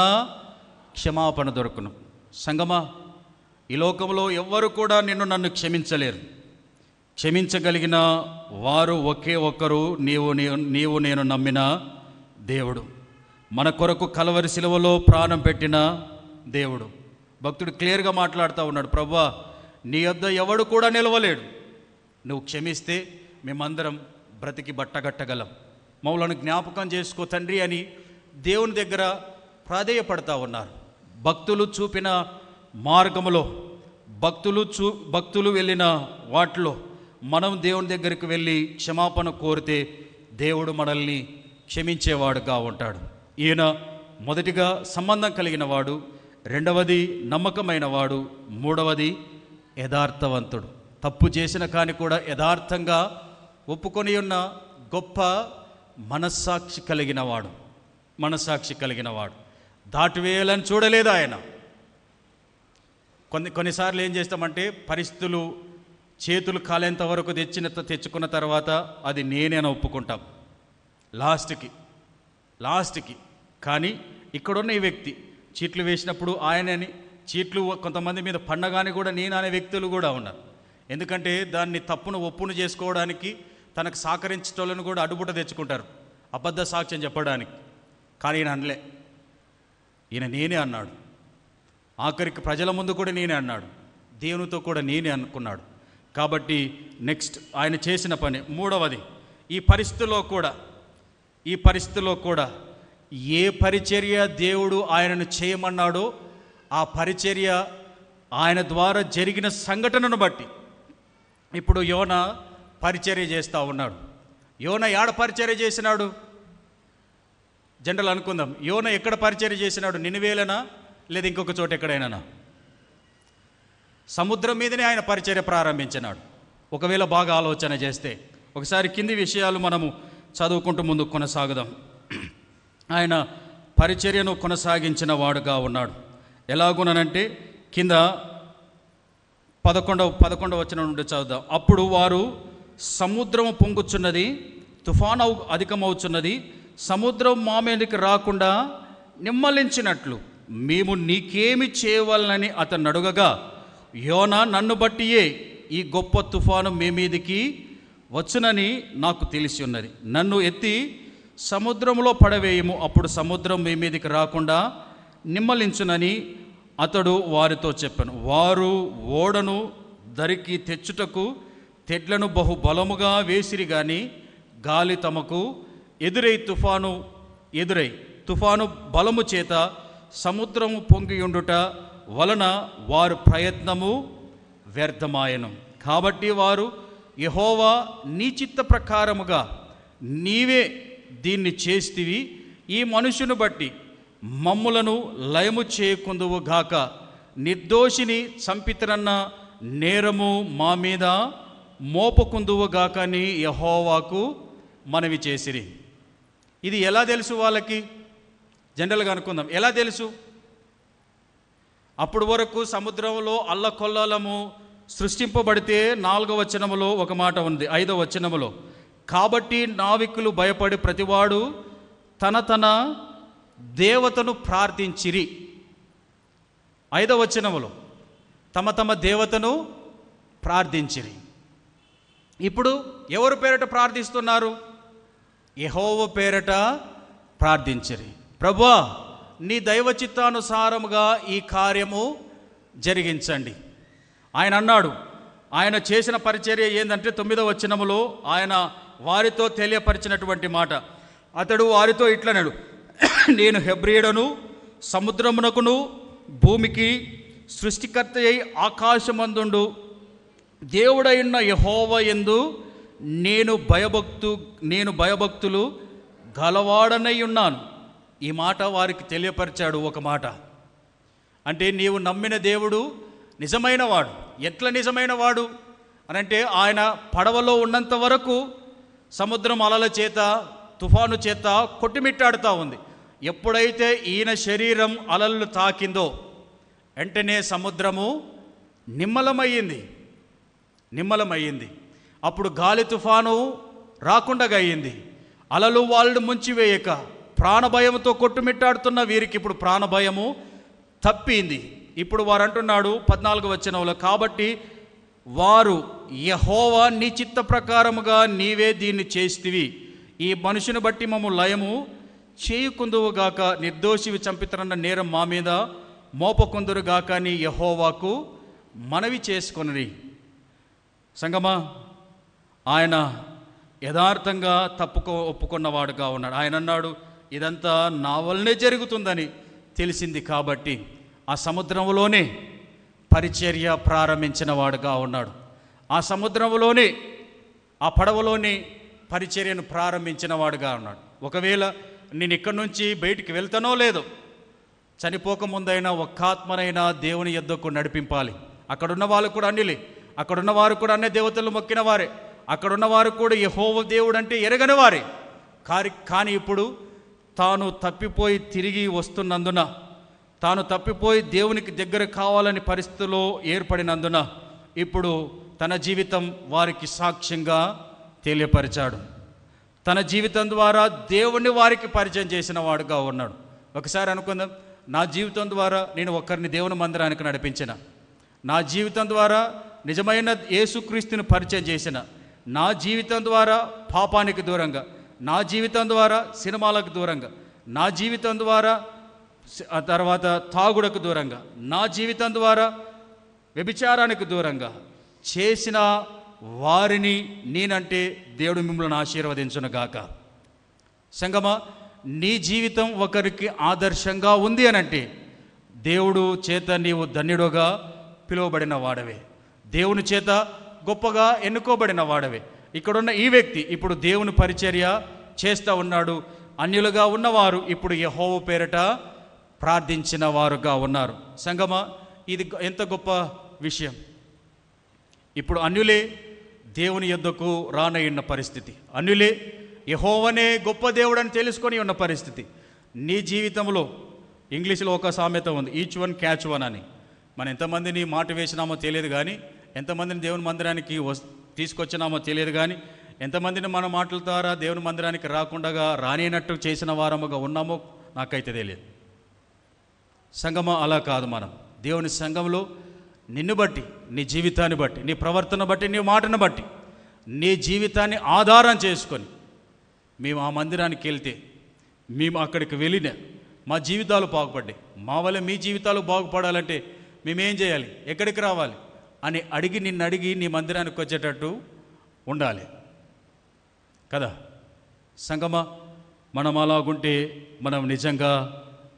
క్షమాపణ దొరుకును. సంగమా, ఈ లోకంలో ఎవ్వరు కూడా నన్ను క్షమించలేరు. క్షమించగలిగిన వారు ఒకే ఒక్కరు, నీవు నేను నమ్మిన దేవుడు, మన కొరకు కలవరి శిలువలో ప్రాణం పెట్టిన దేవుడు. భక్తుడు క్లియర్గా మాట్లాడుతూ ఉన్నాడు, ప్రభువా నీ యొద్ద ఎవడు కూడా నిలవలేడు. నువ్వు క్షమిస్తే మేమందరం బ్రతికి బట్టగట్టగలం. మమ్మల్ని జ్ఞాపకం చేసుకో తండ్రి అని దేవుని దగ్గర ప్రాధేయపడతా ఉన్నారు. భక్తులు చూపిన మార్గములో, భక్తులు వెళ్ళిన వాటిలో మనం దేవుని దగ్గరికి వెళ్ళి క్షమాపణ కోరితే దేవుడు మనల్ని క్షమించేవాడుగా ఉంటాడు. ఈయన మొదటిగా సంబంధం కలిగిన వాడు, రెండవది నమ్మకమైన వాడు, మూడవది యథార్థవంతుడు. తప్పు చేసిన కానీ కూడా యథార్థంగా ఒప్పుకొని ఉన్న గొప్ప మనస్సాక్షి కలిగిన వాడు. దాటివేయాలని చూడలేదు ఆయన. కొన్నిసార్లు ఏం చేస్తామంటే, పరిస్థితులు చేతులు కాలేంత వరకు తెచ్చుకున్న తర్వాత అది నేనే ఒప్పుకుంటాం లాస్ట్కి. కానీ ఇక్కడున్న ఈ వ్యక్తి చీట్లు వేసినప్పుడు ఆయనని, చీట్లు కొంతమంది మీద పండగాని కూడా నేను అనే వ్యక్తులు కూడా ఉన్నారు. ఎందుకంటే దాన్ని తప్పును ఒప్పును చేసుకోవడానికి తనకు సహకరించేటోళ్ళను కూడా అడ్డుపుట తెచ్చుకుంటారు అబద్ధ సాక్ష్యం చెప్పడానికి. కానీ ఈయన అనలే, ఈయన నేనే అన్నాడు. ఆఖరికి ప్రజల ముందు కూడా నేనే అన్నాడు, దేవునితో కూడా నేనే అనుకున్నాడు. కాబట్టి నెక్స్ట్ ఆయన చేసిన పని మూడవది, ఈ పరిస్థితిలో కూడా ఏ పరిచర్య దేవుడు ఆయనను చేయమన్నాడో ఆ పరిచర్య ఆయన ద్వారా జరిగిన సంఘటనను బట్టి ఇప్పుడు యోనా పరిచర్య చేస్తూ ఉన్నాడు. యోనా ఏడ పరిచర్య చేసినాడు? జనరల్ అనుకుందాం, యోనా ఎక్కడ పరిచర్య చేసినాడు? నినివేలనా లేదా ఇంకొక చోట ఎక్కడైనా? సముద్రం మీదనే ఆయన పరిచర్య ప్రారంభించినాడు. ఒకవేళ బాగా ఆలోచన చేస్తే ఒకసారి కింది విషయాలు మనము చదువుకుంటూ ముందు కొనసాగుదాం. ఆయన పరిచర్యను కొనసాగించిన వాడుగా ఉన్నాడు. ఎలాగునంటే కింద 11వ వచనం నుండి చదువుదాం. అప్పుడు వారు సముద్రము పొంగుచున్నది, తుఫాను అధికమవుచున్నది, సముద్రం మా మీదకి రాకుండా నిమ్మలించినట్లు మేము నీకేమి చేయవలనని అతను అడుగగా, యోనా నన్ను బట్టియే ఈ గొప్ప తుఫాను మీ మీదికి వచ్చునని నాకు తెలిసి ఉన్నది. నన్ను ఎత్తి సముద్రంలో పడవేయము, అప్పుడు సముద్రం మీ మీదికి రాకుండా నిమ్మలించునని అతడు వారితో చెప్పాను. వారు ఓడను దరికి తెచ్చుటకు తెడ్లను బహు బలముగా వేసిరి గాని గాలి తమకు ఎదురై తుఫాను బలము చేత సముద్రము పొంగియుండుట వలన వారు ప్రయత్నము వ్యర్థమాయను. కాబట్టి వారు, యెహోవా నీ చిత్త ప్రకారముగా నీవే దీన్ని చేస్తివి, ఈ మనుషుని బట్టి మమ్ములను లయము చేయకుందువు గాక, నిర్దోషిని చంపితరన్న నేరము మా మీద మోపకుందువు గాక అని యెహోవాకు మనవి చేసిరి. ఇది ఎలా తెలుసు వాళ్ళకి? జనరల్గా అనుకుందాం, ఎలా తెలుసు? అప్పుడు వరకు సముద్రంలో అల్లకొల్లలము సృష్టింపబడితే 4వ వచనములో ఒక మాట ఉంది, 5వ వచనములో, కాబట్టి నావికులు భయపడి ప్రతివాడు తన తన దేవతను ప్రార్థించిరి. 5వ వచనములో తమ తమ దేవతను ప్రార్థించిరి. ఇప్పుడు ఎవరు పేరట ప్రార్థిస్తున్నారు? యెహోవా పేరట ప్రార్థించిరి. ప్రభువా, నీ దైవ చిత్తానుసారముగా ఈ కార్యము జరిగించండి. ఆయన అన్నాడు, ఆయన చేసిన పరిచర్య ఏంటంటే 9వ వచనములో ఆయన వారితో తెలియపరిచినటువంటి మాట. అతడు వారితో ఇట్లన్నాడు, నేను హెబ్రీయుడను, సముద్రమునకును భూమికి సృష్టికర్త అయి ఆకాశమందుండు దేవుడైన యెహోవా యందు నేను భయభక్తులు గలవాడనై ఉన్నాను. ఈ మాట వారికి తెలియపరిచాడు. ఒక మాట అంటే, నీవు నమ్మిన దేవుడు నిజమైన వాడు. ఎట్లా నిజమైన వాడు అనంటే, ఆయన పడవలో ఉన్నంత వరకు సముద్రం అలల చేత, తుఫాను చేత కొట్టుమిట్టాడుతూ ఉంది. ఎప్పుడైతే ఈయన శరీరం అలలు తాకిందో వెంటనే సముద్రము నిమ్మలమయ్యింది. అప్పుడు గాలి తుఫాను రాకుండా అయ్యింది. అలలు వాళ్ళు ముంచివేయక ప్రాణభయంతో కొట్టుమిట్టాడుతున్న వీరికి ఇప్పుడు ప్రాణభయము తప్పింది. ఇప్పుడు వారు అంటున్నాడు 14వ వచనంలో, కాబట్టి వారు, యెహోవా నీ చిత్త ప్రకారముగా నీవే దీన్ని చేస్తివి, ఈ మనుషుని బట్టి మమ్ము లయము చేయుకుందువుగాక, నిర్దోషివి చంపితరన్న నేరం మా మీద మోపకుందురుగాక అని యెహోవాకు మనవి చేసుకొనిరి. సంగమా, ఆయన యథార్థంగా ఒప్పుకున్నవాడుగా ఉన్నాడు. ఆయన అన్నాడు, ఇదంతా నా వల్లనే జరుగుతుందని తెలిసింది కాబట్టి ఆ సముద్రంలోనే పరిచర్య ప్రారంభించిన వాడుగా ఉన్నాడు. ఆ సముద్రంలోనే, ఆ పడవలోనే పరిచర్యను ప్రారంభించిన వాడుగా ఉన్నాడు. ఒకవేళ నేను ఇక్కడి నుంచి బయటికి వెళ్తానో లేదో, చనిపోకముందైనా ఒక్క ఆత్మనైనా దేవుని యొద్దకు నడిపింపాలి. అక్కడున్న వాళ్ళు కూడా అన్నిలే, అక్కడున్న వారు కూడా అన్య దేవతలు మొక్కిన వారే, అక్కడున్న వారు కూడా యెహోవా దేవుడు అంటే ఎరగని వారే. కానీ ఇప్పుడు తాను తప్పిపోయి తిరిగి వస్తున్నందున, తాను తప్పిపోయి దేవునికి దగ్గర కావాలని పరిస్థితిలో ఏర్పడినందున ఇప్పుడు తన జీవితం వారికి సాక్ష్యంగా తెలియపరిచాడు. తన జీవితం ద్వారా దేవుణ్ణి వారికి పరిచయం చేసిన వాడుగా ఉన్నాడు. ఒకసారి అనుకుందాం, నా జీవితం ద్వారా నేను ఒక్కరిని దేవుని మందిరానికి నడిపించిన, నా జీవితం ద్వారా నిజమైన యేసుక్రీస్తుని పరిచయం చేసిన, నా జీవితం ద్వారా పాపానికి దూరంగా, నా జీవితం ద్వారా సినిమాలకు దూరంగా, నా జీవితం ద్వారా ఆ తర్వాత తాగుడుకు దూరంగా, నా జీవితం ద్వారా వ్యభిచారానికి దూరంగా చేసిన వారిని నేనంటే దేవుడు మిమ్మల్ని ఆశీర్వదించునుగాక. సంగమా, నీ జీవితం ఒకరికి ఆదర్శంగా ఉంది అనంటే దేవుడు చేత నీవు ధన్యుడుగా పిలువబడిన వాడవే, దేవుని చేత గొప్పగా ఎన్నుకోబడిన వాడవే. ఇక్కడున్న ఈ వ్యక్తి ఇప్పుడు దేవుని పరిచర్య చేస్తూ ఉన్నాడు. అన్యులుగా ఉన్నవారు ఇప్పుడు యెహోవా పేరట ప్రార్థించిన వారుగా ఉన్నారు. సంగమా, ఇది ఎంత గొప్ప విషయం. ఇప్పుడు అన్యులే దేవుని యొద్దకు రానయ్యున్న పరిస్థితి, అన్యులే యెహోవానే గొప్ప దేవుడని తెలుసుకొని ఉన్న పరిస్థితి. నీ జీవితంలో ఇంగ్లీష్లో ఒక సామెత ఉంది, ఈచ్ వన్ క్యాచ్ వన్ అని. మనం ఎంతమందిని మాట వేసినామో తెలియదు కానీ, ఎంతమందిని దేవుని మందిరానికి తీసుకొచ్చినామో తెలియదు కానీ, ఎంతమందిని మన మాటల ద్వారా దేవుని మందిరానికి రాకుండా రానినట్టు చేసిన వారముగా ఉన్నామో నాకైతే తెలియదు. సంగమా, అలా కాదు. మనం దేవుని సంఘంలో నిన్ను బట్టి, నీ జీవితాన్ని బట్టి, నీ ప్రవర్తన బట్టి, నీ మాటను బట్టి, నీ జీవితాన్ని ఆధారం చేసుకొని మేము ఆ మందిరానికి వెళ్తే, మేము అక్కడికి వెళ్ళిన మా జీవితాలు బాగుపడ్డాయి, మా వల్ల మీ జీవితాలు బాగుపడాలంటే మేమేం చేయాలి, ఎక్కడికి రావాలి అని నిన్ను అడిగి నీ మందిరానికి వచ్చేటట్టు ఉండాలి కదా. సంగమా, మనం అలాగుంటే మనం నిజంగా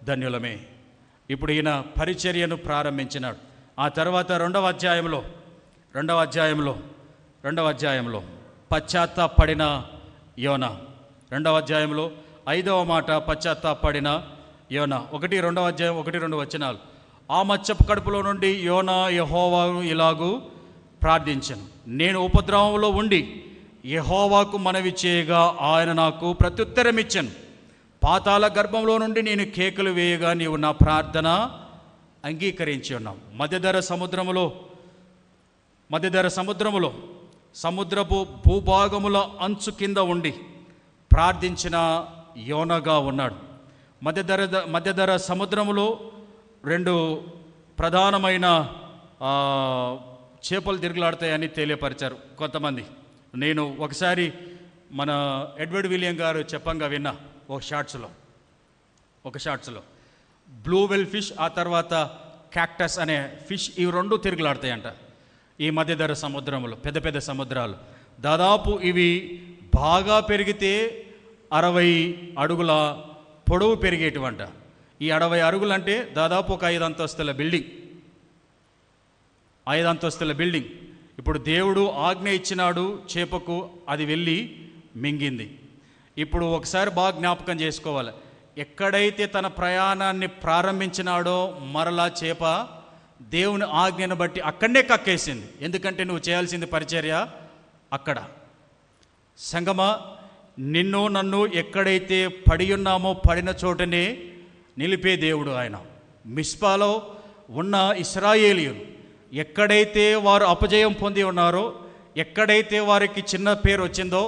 ధన్యులమే. ఇప్పుడు ఈయన పరిచర్యను ప్రారంభించినాడు. ఆ తర్వాత 2వ అధ్యాయంలో రెండవ అధ్యాయంలో పశ్చాత్తాపడిన యోనా, 2వ అధ్యాయంలో 5వ మాట పశ్చాత్తాపడిన యోనా. 1-2 అధ్యాయం 1-2 వచనాలు. ఆ మత్స్యపు కడుపులో నుండి యోనా యెహోవాను ఇలాగూ ప్రార్థించను, నేను ఉపద్రవంలో ఉండి యెహోవాకు మనవి చేయగా ఆయన నాకు ప్రత్యుత్తరం ఇచ్చాను. పాతాళ గర్భంలో నుండి నేను కేకలు వేయగా నీవు నా ప్రార్థన అంగీకరించి ఉన్నావు. మధ్యధర సముద్రములో సముద్రపు భూభాగముల అంచు కింద ఉండి ప్రార్థించిన యోనగా ఉన్నాడు. మధ్యధర సముద్రములో 2 ప్రధానమైన చేపలు తిరుగులాడతాయని తెలియపరిచారు కొంతమంది. నేను ఒకసారి మన ఎడ్వర్డ్ విలియం గారు చెప్పంగా విన్నా ఒక షార్ట్స్లో బ్లూ వెల్ ఫిష్, ఆ తర్వాత క్యాక్టస్ అనే ఫిష్, ఇవి 2 తిరుగులాడతాయంట ఈ మధ్యధర సముద్రంలో. పెద్ద సముద్రాలు దాదాపు ఇవి బాగా పెరిగితే 60 అడుగుల పొడవు పెరిగేటివంట. ఈ 60 అడుగులు అంటే దాదాపు ఒక 5 అంతస్తుల బిల్డింగ్. ఇప్పుడు దేవుడు ఆజ్ఞ ఇచ్చినాడు చేపకు, అది వెళ్ళి మింగింది. ఇప్పుడు ఒకసారి బాగా జ్ఞాపకం చేసుకోవాలి, ఎక్కడైతే తన ప్రయాణాన్ని ప్రారంభించినాడో మరలా చేప దేవుని ఆజ్ఞను బట్టి అక్కడనే కక్కేసింది. ఎందుకంటే నువ్వు చేయాల్సింది పరిచర్య అక్కడ. సంగమా, నిన్ను నన్ను ఎక్కడైతే పడి ఉన్నామో పడిన చోటనే నిలిపే దేవుడు ఆయన. మిస్పాలో ఉన్న ఇశ్రాయేలీయులు ఎక్కడైతే వారు అపజయం పొంది ఉన్నారో, ఎక్కడైతే వారికి చిన్న పేరు వచ్చిందో,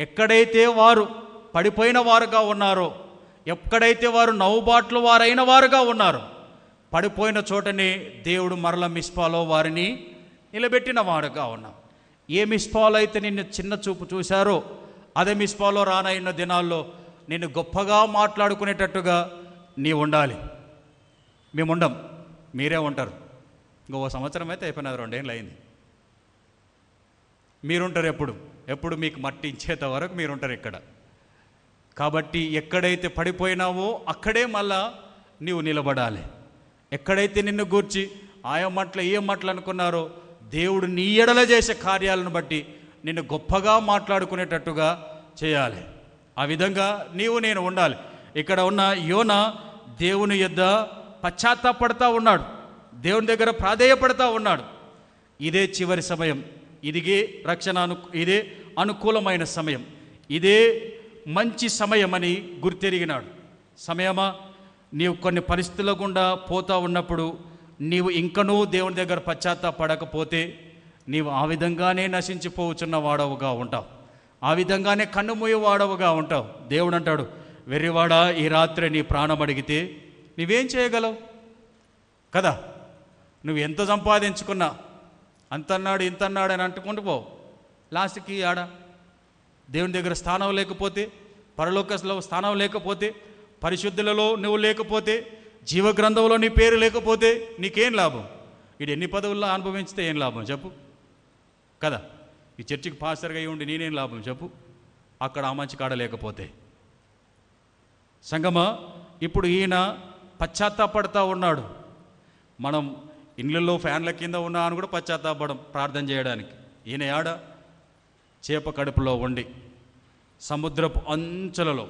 ఎక్కడైతే వారు పడిపోయిన వారుగా ఉన్నారో, ఎక్కడైతే వారు నవ్వుబాట్లు వారైన వారుగా ఉన్నారో, పడిపోయిన చోటనే దేవుడు మరల మిస్పాలో వారిని నిలబెట్టిన వాడుగా ఉన్నాం. ఏ మిస్పాలో అయితే నిన్ను చిన్న చూపు చూశారో అదే మిస్పాలో రానైన దినాల్లో నిన్ను గొప్పగా మాట్లాడుకునేటట్టుగా నీ ఉండాలి. మేము ఉండం, మీరే ఉంటారు. ఇంకో సంవత్సరం అయితే అయిపోయినది, 2 ఏళ్ళు అయింది. మీరుంటారు ఎప్పుడు మీకు మట్టి ఇచ్చేంత వరకు మీరుంటారు ఇక్కడ. కాబట్టి ఎక్కడైతే పడిపోయినావో అక్కడే మళ్ళా నీవు నిలబడాలి. ఎక్కడైతే నిన్ను గూర్చి ఏం మాటలు అనుకున్నారో దేవుడు నీ ఎడల చేసే కార్యాలను బట్టి నిన్ను గొప్పగా మాట్లాడుకునేటట్టుగా చేయాలి. ఆ విధంగా నేను ఉండాలి. ఇక్కడ ఉన్న యోనా దేవుని యొద్ద పశ్చాత్తాపడతా ఉన్నాడు, దేవుని దగ్గర ప్రాధేయపడతా ఉన్నాడు. ఇదే చివరి సమయం, ఇదే అనుకూలమైన సమయం, ఇదే మంచి సమయం అని గుర్తెరిగినాడు. సమయమా, నీవు కొన్ని పరిస్థితుల గుండా పోతా ఉన్నప్పుడు నీవు ఇంకనూ దేవుని దగ్గర పశ్చాత్తాపడకపోతే నీవు ఆ విధంగానే నశించిపోవచ్చున్న వాడవుగా ఉంటావు, ఆ విధంగానే కన్నుమూయ వాడవుగా ఉంటావు. దేవుడు అంటాడు, వెర్రివాడా, ఈ రాత్రి నీ ప్రాణం అడిగితే నువ్వేం చేయగలవు కదా? నువ్వు ఎంత సంపాదించుకున్నా అంతన్నాడు ఇంతన్నాడు అని అంటుకుంటూ పో. లాస్ట్కి దేవుని దగ్గర స్థానం లేకపోతే, పరలోకలో స్థానం లేకపోతే, పరిశుద్ధులలో నువ్వు లేకపోతే, జీవగ్రంథంలో నీ పేరు లేకపోతే నీకేం లాభం? వీడు ఎన్ని పదవుల్లో అనుభవించితే ఏం లాభం చెప్పు కదా? ఈ చర్చికి పాస్టర్గా ఉండి నేనేం లాభం చెప్పు, అక్కడ ఆ మంచి కాడ లేకపోతే. సంగమా, ఇప్పుడు ఈయన పశ్చాత్తాపడతా ఉన్నాడు. మనం ఇళ్ళల్లో ఫ్యాన్ల కింద ఉన్నా అని కూడా పశ్చాత్తాపడం ప్రార్థన చేయడానికి. ఈయన చేప కడుపులో ఉండి సముద్రపు అంచులలో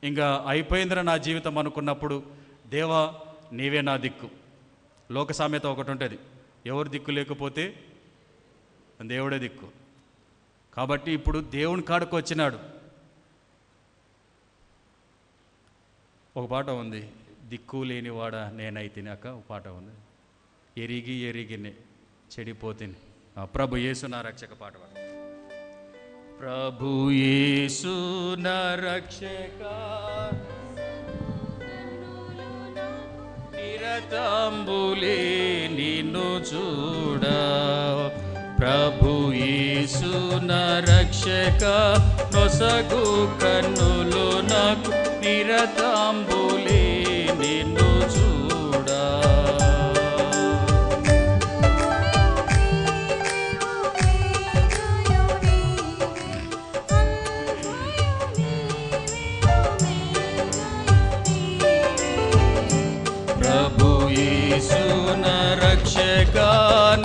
ఇంకా అయిపోయిందిరా నా జీవితం అనుకున్నప్పుడు, దేవా నీవే నా దిక్కు. లోక సామెత ఒకటి ఉంటుంది, ఎవరు దిక్కు లేకపోతే దేవుడే దిక్కు. కాబట్టి ఇప్పుడు దేవుని కాడకు వచ్చినాడు. ఒక పాట ఉంది, దిక్కు లేనివాడా నేనైతినాక. ఒక పాట ఉంది, ఎరిగి చెడిపోతిని. ప్రభు యేసు నా రక్షక పాట పాడు. ప్రభు యేసు నా రక్షక నిరతంబులే నిన్ను చూడ. ప్రభు యేసు నా రక్షక నొసగు కన్నులు నాకు నిరతంబులే నిన్ను చూడ. ప్రభు యేసు నా రక్షక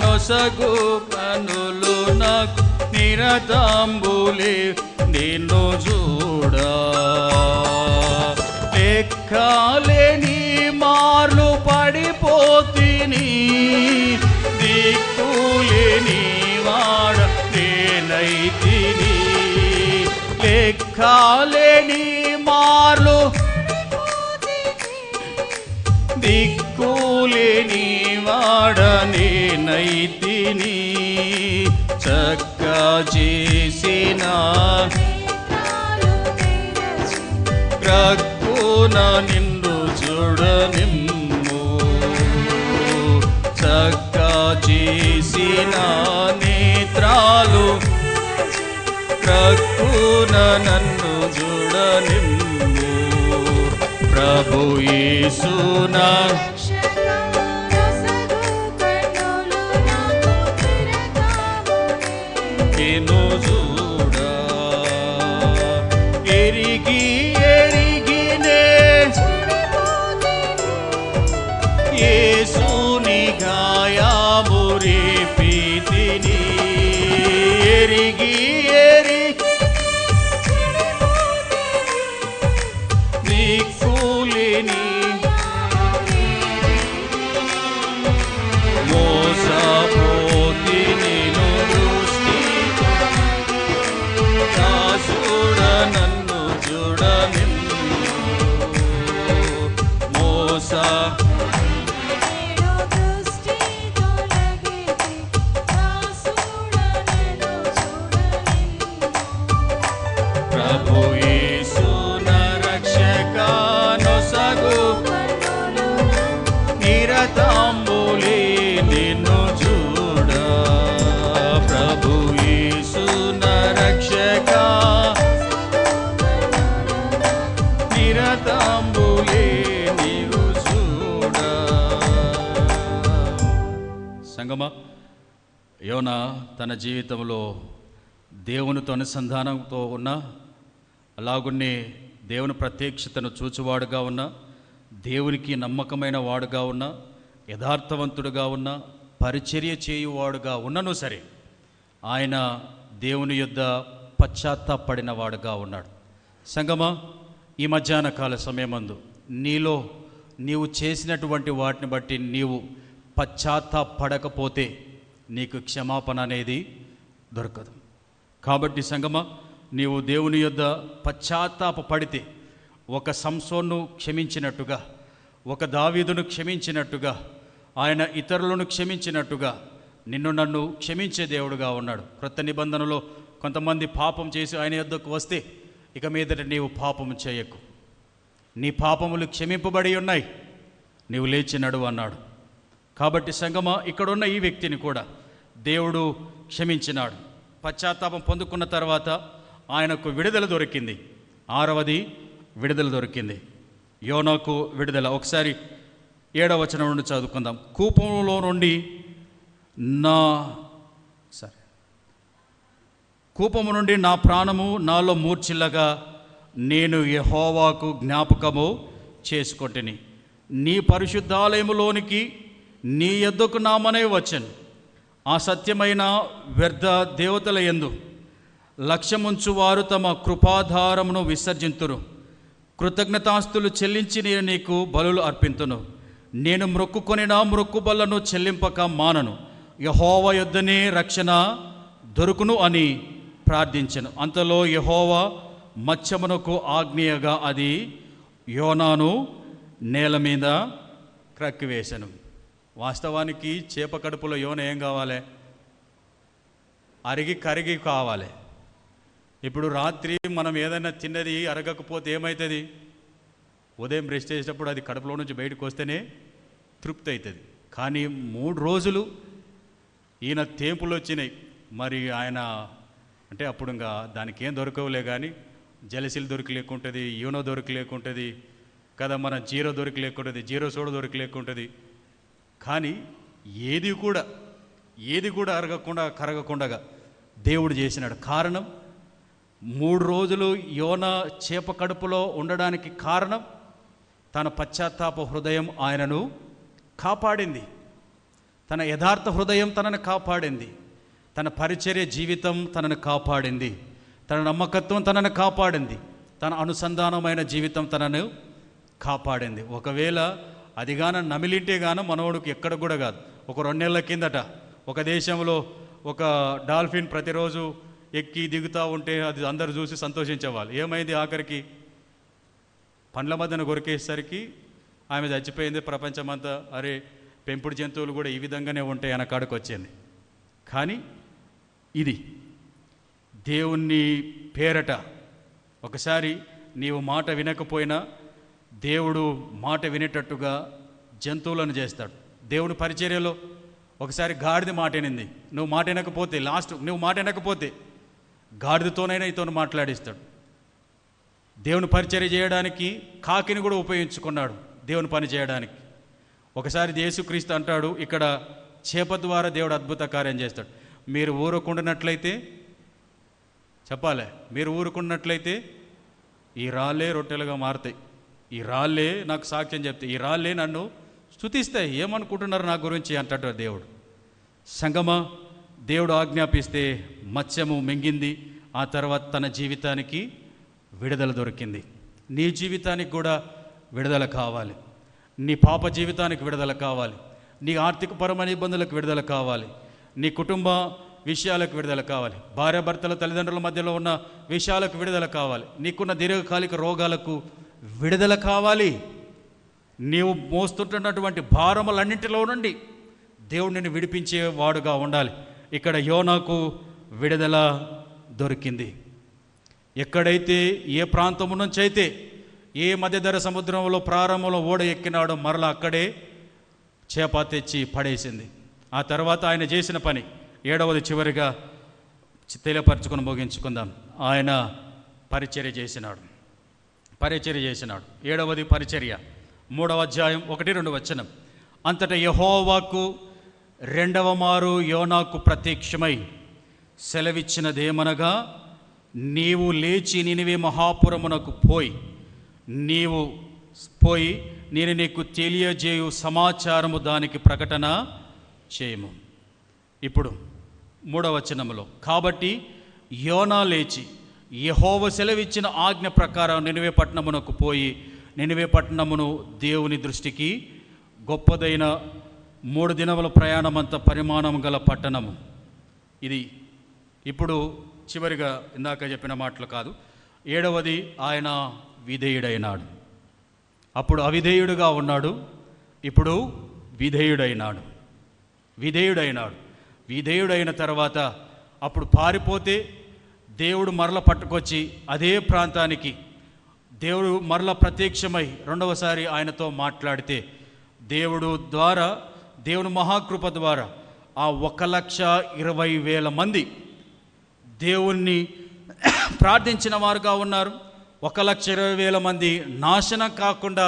నొసగు కన్నులు నిరతంబులే నిన్ను చూడా. లెక్కలేని మార్లు పడిపోతిని, దిక్కులేని వాడ నేనైతిని. లెక్కలేని మార్లు దిక్కులేని వాడ నేనైతిని. చక్కగా చేసిన ప్రక్కున నిన్ను చూడనిమ్ము. చక్కగా చేసిన నేత్రాలు ప్రక్కున నన్ను చూడనిమ్ము. ప్రభు యేసునా నిన్ను చూడా. ఎరిగి ఎరిగినే యేసుని గాయము రేపితిని. ఎరిగి ఎరిగి దిక్కులేని మోసపోతిని. నన్ను చూడనిమ్ము. మోస ప్రభు యేసున రక్షక నొసగు నిరతంబులే నిన్ను చూడా. ప్రభు యేసున రక్షక నిరతంబులే నీవు చూడా. సంగమా, యోనా తన జీవితంలో దేవునితో అనుసంధానంతో ఉన్న, అలాగున్నే దేవుని ప్రత్యక్షతను చూచువాడుగా ఉన్న, దేవునికి నమ్మకమైన వాడుగా ఉన్న, యథార్థవంతుడుగా ఉన్న, పరిచర్య చేయువాడుగా ఉన్నను సరే, ఆయన దేవుని యొద్ద పశ్చాత్తాపడిన వాడుగా ఉన్నాడు. సంగమా, ఈ మధ్యాహ్న కాల సమయమందు నీవు చేసినటువంటి వాటిని బట్టి నీవు పశ్చాత్తాపడకపోతే నీకు క్షమాపణ అనేది దొరకదు. కాబట్టి సంగమా, నీవు దేవుని యొద్ద పశ్చాత్తాపడితే ఒక సంసోన్ను క్షమించినట్టుగా, ఒక దావీదును క్షమించినట్టుగా, ఆయన ఇతరులను క్షమించినట్టుగా నిన్ను నన్ను క్షమించే దేవుడుగా ఉన్నాడు. క్రొత్త నిబంధనలో కొంతమంది పాపం చేసి ఆయన యొద్దకు వస్తే, ఇక మీదట నీవు పాపము చేయకు, నీ పాపములు క్షమింపబడి ఉన్నాయి, నీవు లేచి నడువు అన్నాడు. కాబట్టి సంగమా, ఇక్కడున్న ఈ వ్యక్తిని కూడా దేవుడు క్షమించినాడు. పశ్చాత్తాపం పొందుకున్న తర్వాత ఆయనకు విడుదల దొరికింది. 6వది విడుదల దొరికింది. యోనాకు విడుదల. ఒకసారి 7వ వచనం నుండి చదువుకుందాం. కూపంలో నుండి కూపము నుండి నా ప్రాణము నాలో మూర్ఛిల్లగా నేను యెహోవాకు జ్ఞాపకము చేసుకొంటిని. నీ పరిశుద్ధాలయములోనికి నీ యొద్దకు నా మనవి వచ్చెను. ఆ సత్యమైన వ్యర్థ దేవతల యందు లక్ష్యముంచు వారు తమ కృపాధారమును విసర్జింతురు. కృతజ్ఞతాస్తులు చెల్లించి నేను నీకు బలులు అర్పింతును. నేను మ్రొక్కుకొనిన మ్రొక్కుబళ్లను చెల్లింపక మానను. యెహోవా యొద్దనే రక్షణ దొరుకును అని ప్రార్థించెను. అంతలో యెహోవా మత్స్యమునకు ఆజ్ఞయగా అది యోనాను నేల మీద క్రక్కివేశను. వాస్తవానికి చేప కడుపులో యోన ఏం కావాలి? అరిగి కరిగి కావాలి. ఇప్పుడు రాత్రి మనం ఏదైనా తిన్నది అరగకపోతే ఏమవుతుంది? ఉదయం బ్రష్ చేసేటప్పుడు అది కడుపులో నుంచి బయటకు వస్తేనే తృప్తి అవుతుంది. కానీ 3 రోజులు ఈయన తేంపులు వచ్చినాయి. మరి ఆయన అంటే అప్పుడు ఇంకా దానికి ఏం దొరకవులే, కానీ జలసిలు దొరికి లేకుంటుంది, యూనో దొరికి లేకుంటుంది కదా, మన జీరో దొరికి లేకుంటుంది, జీరో సోడా దొరికి లేకుంటుంది. కానీ ఏది కూడా అరగకుండా కరగకుండా దేవుడు చేసినాడు. కారణం 3 రోజులు యోన చేప కడుపులో ఉండడానికి కారణం తన పశ్చాత్తాప హృదయం ఆయనను కాపాడింది. తన యథార్థ హృదయం తనను కాపాడింది. తన పరిచర్య జీవితం తనను కాపాడింది, తన నమ్మకత్వం తనను కాపాడింది, తన అనుసంధానమైన జీవితం తనను కాపాడింది. ఒకవేళ అదిగాన నమిలింటే గాన మనోడికి ఎక్కడ కూడా కాదు. ఒక 2 నెలల కిందట ఒక దేశంలో ఒక డాల్ఫిన్ ప్రతిరోజు ఎక్కి దిగుతూ ఉంటే అది అందరూ చూసి సంతోషించేవాళ్ళు. ఏమైంది, ఆఖరికి పండ్ల మధ్యన కొరికేసరికి ఆమె చచ్చిపోయింది. ప్రపంచమంతా అరే పెంపుడు జంతువులు కూడా ఈ విధంగానే ఉంటాయి అన్న కాడికి వచ్చింది. కానీ ఇది దేవుని పేరట ఒకసారి నీవు మాట వినకపోయినా దేవుడు మాట వినేటట్టుగా జంతువులను చేస్తాడు. దేవుని పరిచర్యలో ఒకసారి గాడిద మాట వినింది, నువ్వు మాట వినకపోతే నువ్వు మాట వినకపోతే గాడిదతోనైనా ఇతను మాట్లాడిస్తాడు. దేవుని పరిచర్య చేయడానికి కాకిని కూడా ఉపయోగించుకున్నాడు దేవుని పని చేయడానికి. ఒకసారి యేసుక్రీస్తు అంటాడు, ఇక్కడ చేప ద్వారా దేవుడు అద్భుత కార్యం చేస్తాడు. మీరు ఊరుకుంటున్నట్లయితే చెప్పాలి, మీరు ఊరుకున్నట్లయితే ఈ రాళ్ళే రొట్టెలుగా మారుతాయి, ఈ రాళ్ళే నాకు సాక్ష్యం చెప్తాయి, ఈ రాళ్ళే నన్ను స్తుతిస్తాయి, ఏమనుకుంటున్నారు నా గురించి అంటాడు దేవుడు. సంగమా, దేవుడు ఆజ్ఞాపిస్తే మత్స్యము మింగింది. ఆ తర్వాత తన జీవితానికి విడుదల దొరికింది. నీ జీవితానికి కూడా విడుదల కావాలి, నీ పాప జీవితానికి విడుదల కావాలి, నీ ఆర్థికపరమైన ఇబ్బందులకు విడుదల కావాలి, నీ కుటుంబ విషయాలకు విడుదల కావాలి, భార్యాభర్తల తల్లిదండ్రుల మధ్యలో ఉన్న విషయాలకు విడుదల కావాలి, నీకున్న దీర్ఘకాలిక రోగాలకు విడుదల కావాలి. నీవు మోస్తుంటున్నటువంటి భారములన్నింటిలో నుండి దేవుడు నిన్ను విడిపించేవాడుగా ఉండాలి. ఇక్కడ యోనాకు విడుదల దొరికింది. ఎక్కడైతే ఏ ప్రాంతము నుంచి అయితే ఏ మధ్యధర సముద్రంలో ప్రారంభంలో ఓడ ఎక్కినాడో మరలా అక్కడే చేప తెచ్చి పడేసింది. ఆ తర్వాత ఆయన చేసిన పని 7వది చివరిగా తెలియపరచుకొని ముగించుకుందాం. ఆయన పరిచర్య చేసినాడు. 7వది పరిచర్య 3వ అధ్యాయం 1-2 వచనం. అంతటా యెహోవాకు 2వ మారు యోనాకు ప్రత్యక్షమై సెలవిచ్చినదేమనగా, నీవు లేచి నినివే మహాపురమునకు నీవు పోయి నేను నీకు తెలియజేయు సమాచారము దానికి ప్రకటన చేయము. ఇప్పుడు 3వ వచనములో, కాబట్టి యోనా లేచి యెహోవా సెలవిచ్చిన ఆజ్ఞ ప్రకారం నినివే పట్టణమునకు పోయి నినివే పట్టణమును దేవుని దృష్టికి గొప్పదైన 3 దినముల ప్రయాణమంత పరిమాణం గల పట్టణము ఇది. ఇప్పుడు చివరిగా ఇందాక చెప్పిన మాటలు కాదు, 7వది ఆయన విధేయుడైనాడు. అప్పుడు అవిధేయుడుగా ఉన్నాడు, ఇప్పుడు విధేయుడైనాడు. విధేయుడైన తర్వాత అప్పుడు పారిపోతే దేవుడు మరల పట్టుకొచ్చి అదే ప్రాంతానికి దేవుడు మరల ప్రత్యక్షమై 2వసారి ఆయనతో మాట్లాడితే దేవుని మహాకృప ద్వారా ఆ 1,20,000 మంది దేవుణ్ణి ప్రార్థించిన వారుగా ఉన్నారు. 1,20,000 మంది నాశనం కాకుండా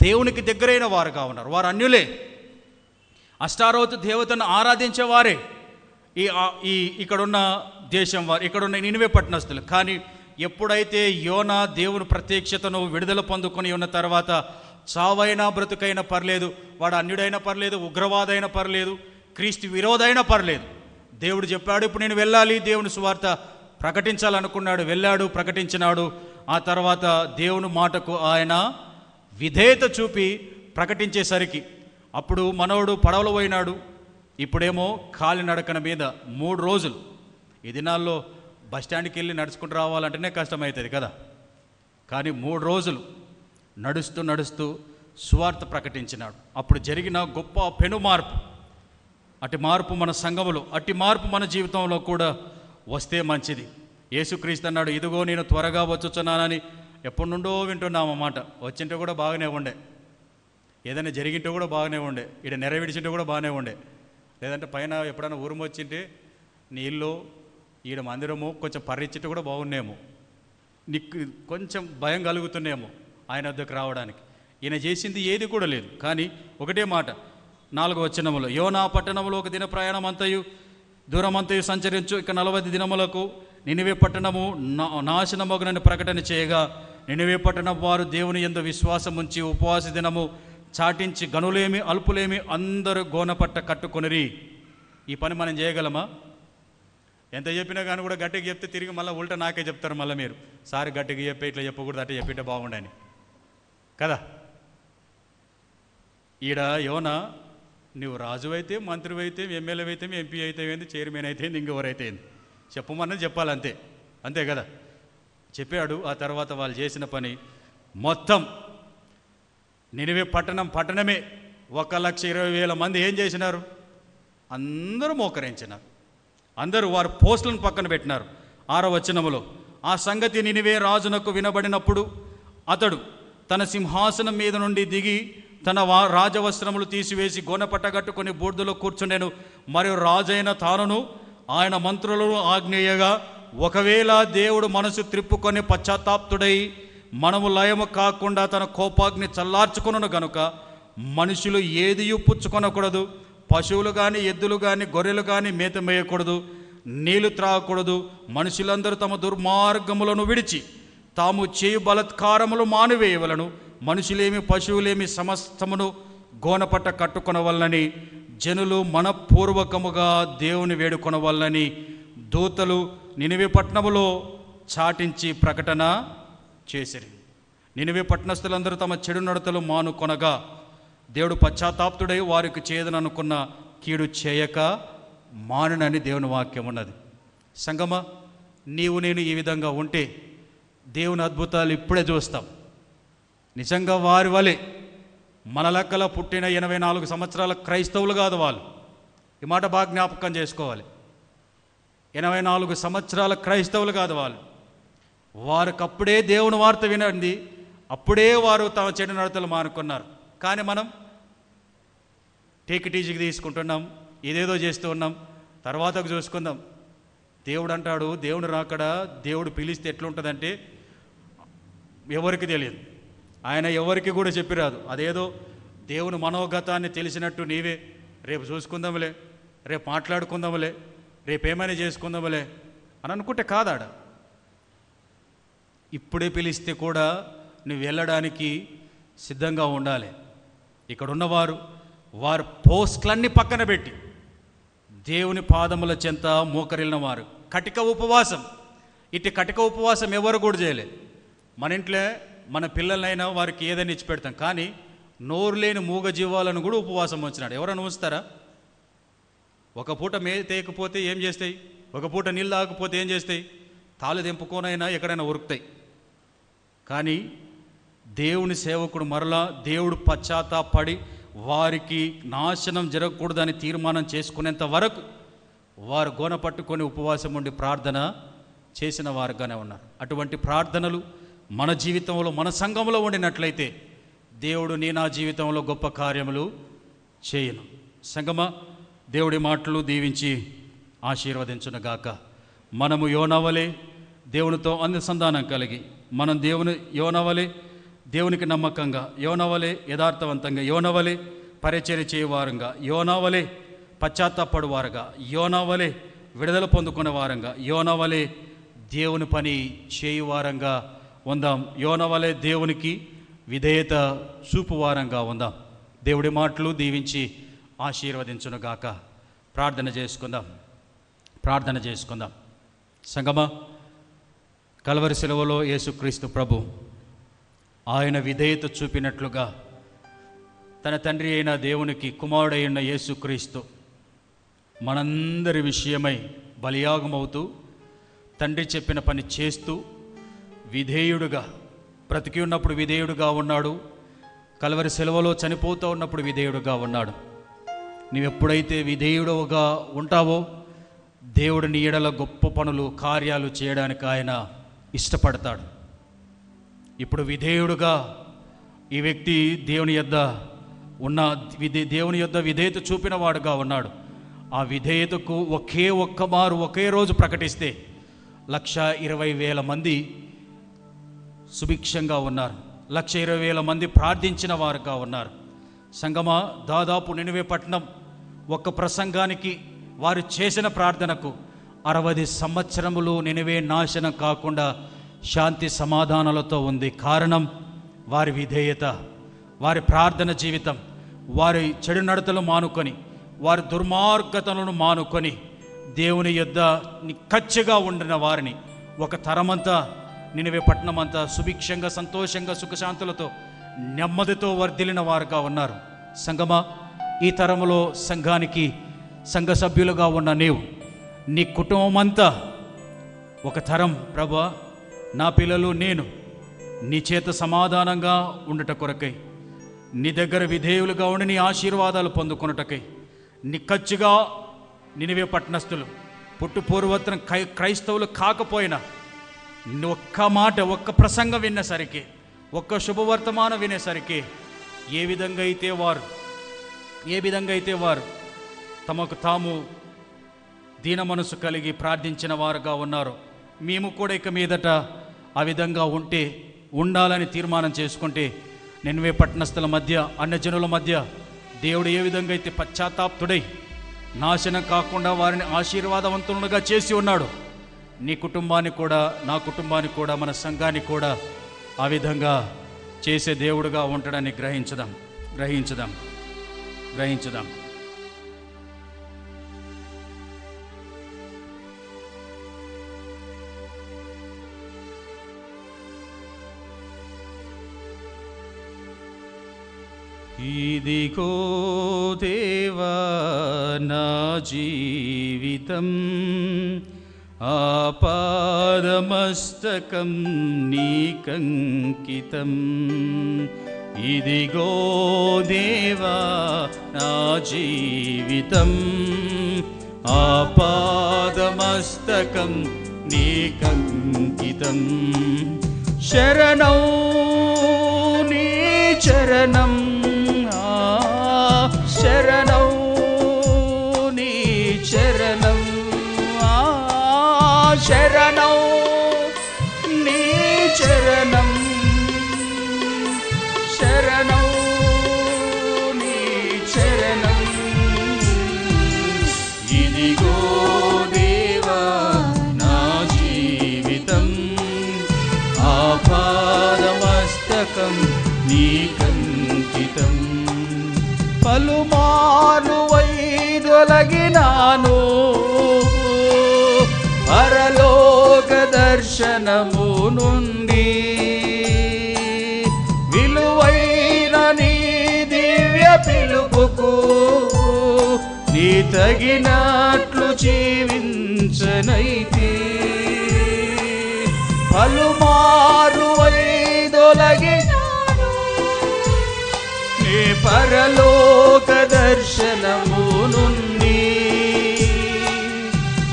దేవునికి దగ్గరైన వారుగా ఉన్నారు. వారు అన్యులే, అష్టారోతు దేవతను ఆరాధించేవారే ఇక్కడున్న దేశం వారు, ఇక్కడున్న నినివే పట్టణస్తులు. కానీ ఎప్పుడైతే యోనా దేవుని ప్రత్యక్షతను విడుదల పొందుకొని ఉన్న తర్వాత చావైనా బ్రతుకైనా పర్లేదు, వాడు అన్యుడైనా పర్లేదు, ఉగ్రవాదైనా పర్లేదు, క్రీస్తు విరోధైనా పర్లేదు, దేవుడు చెప్పాడు ఇప్పుడు నేను వెళ్ళాలి, దేవుని సువార్త ప్రకటించాలనుకున్నాడు, వెళ్ళాడు, ప్రకటించినాడు. ఆ తర్వాత దేవుని మాటకు ఆయన విధేయత చూపి ప్రకటించేసరికి అప్పుడు మనవడు పడవలో పోయినాడు, ఇప్పుడేమో కాలినడకన మీద 3 రోజులు. ఈ దినాల్లో బస్టాండ్కి వెళ్ళి నడుచుకుంటూ రావాలంటేనే కష్టమవుతుంది కదా. కానీ 3 రోజులు నడుస్తూ సువార్త ప్రకటించినాడు. అప్పుడు జరిగిన గొప్ప పెను మార్పు, అటు మార్పు మన సంఘములో, అట్టి మార్పు మన జీవితంలో కూడా వస్తే మంచిది. యేసుక్రీస్తు అన్నాడు, ఇదిగో నేను త్వరగా వచ్చుచున్నానని. ఎప్పటి నుండో వింటున్నామన్నమాట. వచ్చింటే కూడా బాగానే ఉండే, ఏదైనా జరిగింటే కూడా బాగానే ఉండే, ఇక్కడ నెరవేర్చింటే కూడా బాగానే ఉండే. లేదంటే పైన ఎప్పుడైనా ఊరు వచ్చింటే నీ ఇల్లు ఈడ మందిరము కొంచెం పరిచిట్టు కూడా బాగున్నాయేమో, నీకు కొంచెం భయం కలుగుతున్నాయేమో ఆయన వద్దకు రావడానికి. ఈయన చేసింది ఏది కూడా లేదు. కానీ ఒకటే మాట 4వ వచనములో, యోనా పట్టణములో 1 దిన ప్రయాణం అంతయు దూరమంతయు సంచరించు, ఇక 40 దినములకు నినివే పట్టణము నాశనమగునని ప్రకటన చేయగా, నినివే పట్టణం వారు దేవుని యందు విశ్వాసం ఉంచి ఉపవాస దినము చాటించి గనులేమి అల్పులేమి అందరూ గోనపట్ట కట్టుకొనిరి. ఈ పని మనం చేయగలమా? ఎంత చెప్పినా కానీ కూడా గట్టిగా చెప్తే తిరిగి మళ్ళీ ఉల్టా నాకే చెప్తారు. మళ్ళీ మీరు సారి గట్టిగా చెప్పే, ఇట్లా చెప్పకూడదు, అట్లా చెప్పితే బాగుండని కదా. ఈడ యోనా నువ్వు రాజు అయితే, మంత్రి అయితే, ఎమ్మెల్యే అయితే, ఎంపీ అయితే ఏంది, చైర్మన్ అయితే ఇంకెవరైతే ఏంది, చెప్పమన్నది చెప్పాలి, అంతే అంతే కదా. చెప్పాడు. ఆ తర్వాత వాళ్ళు చేసిన పని మొత్తం నినివే పట్టణమే 1,20,000 మంది ఏం చేసినారు? అందరూ మోకరించినారు. అందరూ వారు పోస్టులను పక్కన పెట్టినారు. 6వ వచనములో ఆ సంగతి నినివే రాజునకు వినబడినప్పుడు అతడు తన సింహాసనం మీద నుండి దిగి తన రాజవస్త్రములు తీసివేసి గోనెపట్టగట్టుకొని బూర్దులో కూర్చుండెను. మరియు రాజైన తానును ఆయన మంత్రులను ఆజ్ఞేయగా, ఒకవేళ దేవుడు మనసు త్రిప్పుకొని పశ్చాత్తాప్తుడై మనము లయము కాకుండా తన కోపాగ్ని చల్లార్చుకొనును గనుక మనుషులు ఏదియూ పుచ్చుకొనకూడదు, పశువులు కానీ, ఎద్దులు కానీ, గొర్రెలు కానీ మేత మేయకూడదు, నీళ్లు త్రాగకూడదు. మనుషులందరూ తమ దుర్మార్గములను విడిచి తాము చేయు బలత్కారములు మానివేయవలను. మనుషులేమి పశువులేమి సమస్తమును గోనపట్ట కట్టుకొనవల్లని జనులు మనపూర్వకముగా దేవుని వేడుకొనవల్లని దూతలు నినివే పట్టణములో చాటించి ప్రకటన చేసిరి. నినివే పట్టణస్థులందరూ తమ చెడు నడతలు మానుకొనగా దేవుడు పశ్చాత్తాప్తుడై వారికి చేదననుకున్న కీడు చేయక మానునని దేవుని వాక్యం ఉన్నది. సంగమా, నీవు నేను ఈ విధంగా ఉంటే దేవుని అద్భుతాలు ఇప్పుడే చూస్తాం. నిజంగా వారి వలె మన లెక్కల పుట్టిన 84 సంవత్సరాల క్రైస్తవులు కాదు వాళ్ళు. ఈ మాట బాగా జ్ఞాపకం చేసుకోవాలి. 84 సంవత్సరాల క్రైస్తవులు కాదు వాళ్ళు. వారికప్పుడే దేవుని వార్త వినండి, అప్పుడే వారు తమ చెడు నడతలు మానుకున్నారు. కానీ మనం టేక్ ఇట్ ఈజీకి తీసుకుంటున్నాం, ఏదేదో చేస్తూ ఉన్నాం, తర్వాతకు చూసుకుందాం. దేవుడు అంటాడు, దేవుడు రాకడ దేవుడు పిలిస్తే ఎట్లుంటుందంటే ఎవరికి తెలియదు, ఆయన ఎవరికి కూడా చెప్పిరాదు. అదేదో దేవుని మనోగతాన్ని తెలిసినట్టు నీవే రేపు చూసుకుందాంలే, రేపు మాట్లాడుకుందాంలే, రేపేమైనా చేసుకుందాంలే అని అనుకుంటే కాదాడ. ఇప్పుడే పిలిస్తే కూడా నువ్వు వెళ్ళడానికి సిద్ధంగా ఉండాలి. ఇక్కడ ఉన్నవారు వారు పోస్టులన్నీ పక్కన పెట్టి దేవుని పాదముల చెంత మోకరిల్లిన వారు. కటిక ఉపవాసం, ఇటు కటిక ఉపవాసం ఎవరు కూడా చేయలే. మన ఇంట్లో మన పిల్లలైనా వారికి ఏదైనా ఇచ్చి పెడతాం, కానీ నోరు లేని మూగ జీవాలను కూడా ఉపవాసం వచ్చినాడు. ఎవరైనా ఉంచుతారా? ఒక పూట తేకపోతే ఏం చేస్తాయి, ఒక పూట నీళ్ళు తాగకపోతే ఏం చేస్తాయి, తాళ్ళు తెంపుకోనైనా ఎక్కడైనా ఉరుకుతాయి. కానీ దేవుని సేవకుడు మరలా దేవుడు పశ్చాత్తాపడి వారికి నాశనం జరగకూడదని తీర్మానం చేసుకునేంత వరకు వారు గోన పట్టుకొని ఉపవాసం ఉండి ప్రార్థన చేసిన వారుగానే ఉన్నారు. అటువంటి ప్రార్థనలు మన జీవితంలో, మన సంఘంలో ఉండినట్లయితే దేవుడు నా జీవితంలో గొప్ప కార్యములు చేయను. సంగమా, దేవుడి మాటలు దీవించి ఆశీర్వదించునుగాక. మనము యోనావలే దేవునితో అనుసంధానం కలిగి, మనం యోనావలే దేవునికి నమ్మకంగా, యోనావలే యథార్థవంతంగా, యోనావలే పరిచర్య చేయవారంగా, యోనావలే పశ్చాత్తాపడు వారుగా, యోనావలే విడుదల పొందుకునే వారంగా, యోనావలే దేవుని పని చేయువారంగా ఉందాం. యోనావలే దేవునికి విధేయత చూపువారంగా ఉందాం. దేవుడి మాటలు దీవించి ఆశీర్వదించునుగాక. ప్రార్థన చేసుకుందాం. సంగమా, కల్వరి శిలువలో యేసుక్రీస్తు ప్రభు ఆయన విధేయత చూపినట్లుగా తన తండ్రి అయిన దేవునికి కుమారుడైన యేసుక్రీస్తు మనందరి విషయమై బలియాగమవుతూ తండ్రి చెప్పిన పని చేస్తూ విధేయుడుగా బ్రతికి ఉన్నప్పుడు విధేయుడుగా ఉన్నాడు. కల్వరి శిలువలో చనిపోతూ ఉన్నప్పుడు విధేయుడుగా ఉన్నాడు. నీవెప్పుడైతే విధేయుడుగా ఉంటావో దేవుడు నీ ఎడల గొప్ప పనులు, కార్యాలు చేయడానికి ఆయన ఇష్టపడతాడు. ఇప్పుడు విధేయుడుగా ఈ వ్యక్తి దేవుని యొద్ద విధేయత చూపిన వాడుగా ఉన్నాడు. ఆ విధేయతకు ఒకే రోజు ప్రకటిస్తే 1,20,000 మంది సుభిక్షంగా ఉన్నారు. 1,20,000 మంది ప్రార్థించిన వారుగా ఉన్నారు. సంగమా, దాదాపు నినివే పట్టణం ఒక్క ప్రసంగానికి వారు చేసిన ప్రార్థనకు 60 సంవత్సరములు నినివే నాశనం కాకుండా శాంతి సమాధానాలతో ఉంది. కారణం వారి విధేయత, వారి ప్రార్థన జీవితం, వారి చెడు నడతలు మానుకొని, వారి దుర్మార్గతలను మానుకొని దేవుని యొద్ద నిక్కచ్చిగా ఉండిన వారిని ఒక తరమంతా నినివే పట్టణమంతా సుభిక్షంగా, సంతోషంగా, సుఖశాంతులతో, నెమ్మదితో వర్ధిల్లిన వారుగా ఉన్నారు. సంగమా, ఈ తరములో సంఘానికి సంఘ సభ్యులుగా ఉన్న నీవు, నీ కుటుంబం అంతా ఒక తరం ప్రభా, నా పిల్లలు నేను నీ చేత సమాధానంగా ఉండుట కొరకై, నీ దగ్గర విధేయులుగా ఉండి నీ ఆశీర్వాదాలు పొందుకొనుటకై, నిక్కచ్చిగా నినివే పట్టణస్థులు పుట్టు పూర్వత్రం క్రైస్తవులు కాకపోయినా ఒక్క మాట, ఒక్క ప్రసంగం వినేసరికి, ఒక్క శుభవర్తమానం వినేసరికి ఏ విధంగా అయితే వారు తమకు తాము దీన మనసు కలిగి ప్రార్థించిన వారుగా ఉన్నారు. మేము కూడా ఇక మీదట ఆ విధంగా ఉండాలని తీర్మానం చేసుకుంటే, నినివే పట్టణస్థుల మధ్య, అన్యజనుల మధ్య దేవుడు ఏ విధంగా అయితే పశ్చాత్తాప్తుడై నాశనం కాకుండా వారిని ఆశీర్వాదవంతులుగా చేసి ఉన్నాడు, నీ కుటుంబాన్ని కూడా, నా కుటుంబాన్ని కూడా, మన సంఘాన్ని కూడా ఆ విధంగా చేసే దేవుడుగా ఉంటాడని గ్రహించుదాం. ఇదిగో దేవా నా జీవితం, ఆపాదమస్తకం నీకంకితం. ఇదిగో దేవా నా జీవితం, ఆపాదమస్తకం నీకంకితం. శరణం నీ చరణం, శరణం నీ చరణం, శరణం నీ చరణం, శరణం నీ చరణం. ఇదిగో దేవా నా జీవితం, ఆపాదమస్తకం నీకంకితం. పలుమార్లు వైదొలగినాను పరలోక దర్శనము నుండి, విలువైన నీ దివ్య పిలుపుకు నీ తగినట్లు జీవించనైతి. పలుమారు వైదొలగినాను నీ పరలోక దర్శనము నుండి,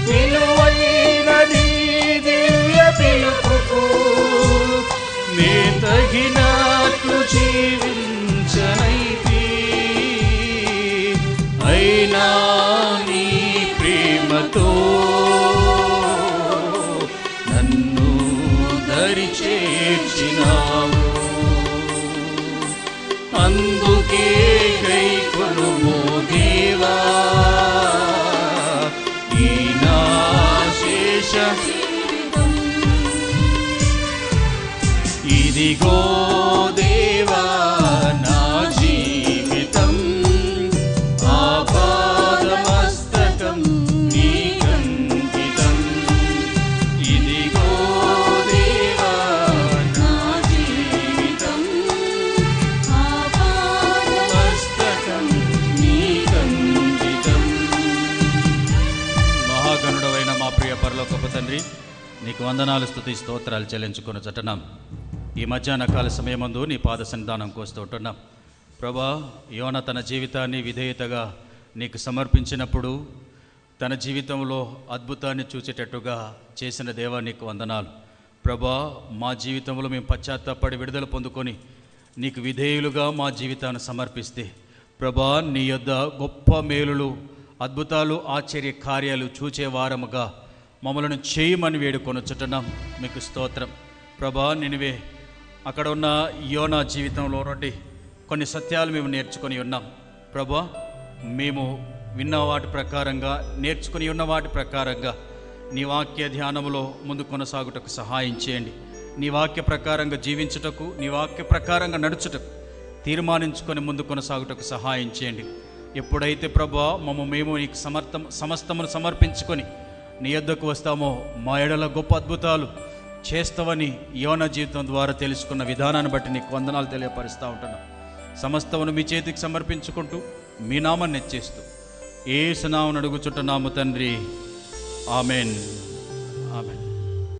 విలువైన నీ దివ్య పిలుపుకు నీ తగినట్లు జీవించనైతి. అయినా నీ ప్రేమతో నన్ను దరి చేర్చినావు, అందుకే గైకొనుము దేవా ఈ నా శేష జీవితం. ఇదిగో దేవా నా జీవితం, ఆపాదమస్తకం నీకంకితం. ఇదిగో దేవా నా జీవితం, ఆపాదమస్తకం నీకంకితం. మహాగణుడవైన మా ప్రియ పరలోకపు తండ్రి, నీకు వందనాలు, స్తుతి, స్తోత్రాలు చెల్లించుకొని చట్టనాం. ఈ మధ్యాహ్న కాల సమయమందు నీ పాద సన్నిధానంకు వస్తుంటున్నాం ప్రభా. యోన తన జీవితాన్ని విధేయతగా నీకు సమర్పించినప్పుడు తన జీవితంలో అద్భుతాన్ని చూచేటట్టుగా చేసిన దేవా నీకు వందనాలు ప్రభా. మా జీవితంలో మేము పశ్చాత్తాపడి విడుదల పొందుకొని నీకు విధేయులుగా మా జీవితాన్ని సమర్పిస్తే ప్రభా, నీ యొద్ద గొప్ప మేలులు, అద్భుతాలు, ఆశ్చర్య కార్యాలు చూచేవారముగా మమ్మలను చేయమని వేడుకొనుచున్నాం. మీకు స్తోత్రం ప్రభా. నినివే అక్కడ ఉన్న యోనా జీవితంలో నుండి కొన్ని సత్యాలు మేము నేర్చుకొని ఉన్నాం ప్రభా. మేము విన్న వాటి ప్రకారంగా, నేర్చుకుని ఉన్న వాటి ప్రకారంగా నీ వాక్య ధ్యానములో ముందు కొనసాగుటకు సహాయం చేయండి. నీ వాక్య ప్రకారంగా జీవించుటకు, నీ వాక్య ప్రకారంగా నడుచుటకు తీర్మానించుకొని ముందు కొనసాగుటకు సహాయం చేయండి. ఎప్పుడైతే ప్రభువా మేము నీకు సమస్తమును సమర్పించుకొని నీ యొద్దకు వస్తామో మా ఎడల గొప్ప అద్భుతాలు చేస్తావని యోనా జీవితం ద్వారా తెలుసుకున్న విధానాన్ని బట్టి నీకు వందనాలు తెలియపరుస్తూ ఉంటున్నాం. సమస్తమును మీ చేతికి సమర్పించుకుంటూ మీ నామాన్ని హెచ్చిస్తూ యేసు నామమున అడుగుచున్నాము తండ్రి. ఆమెన్. ఆమెన్.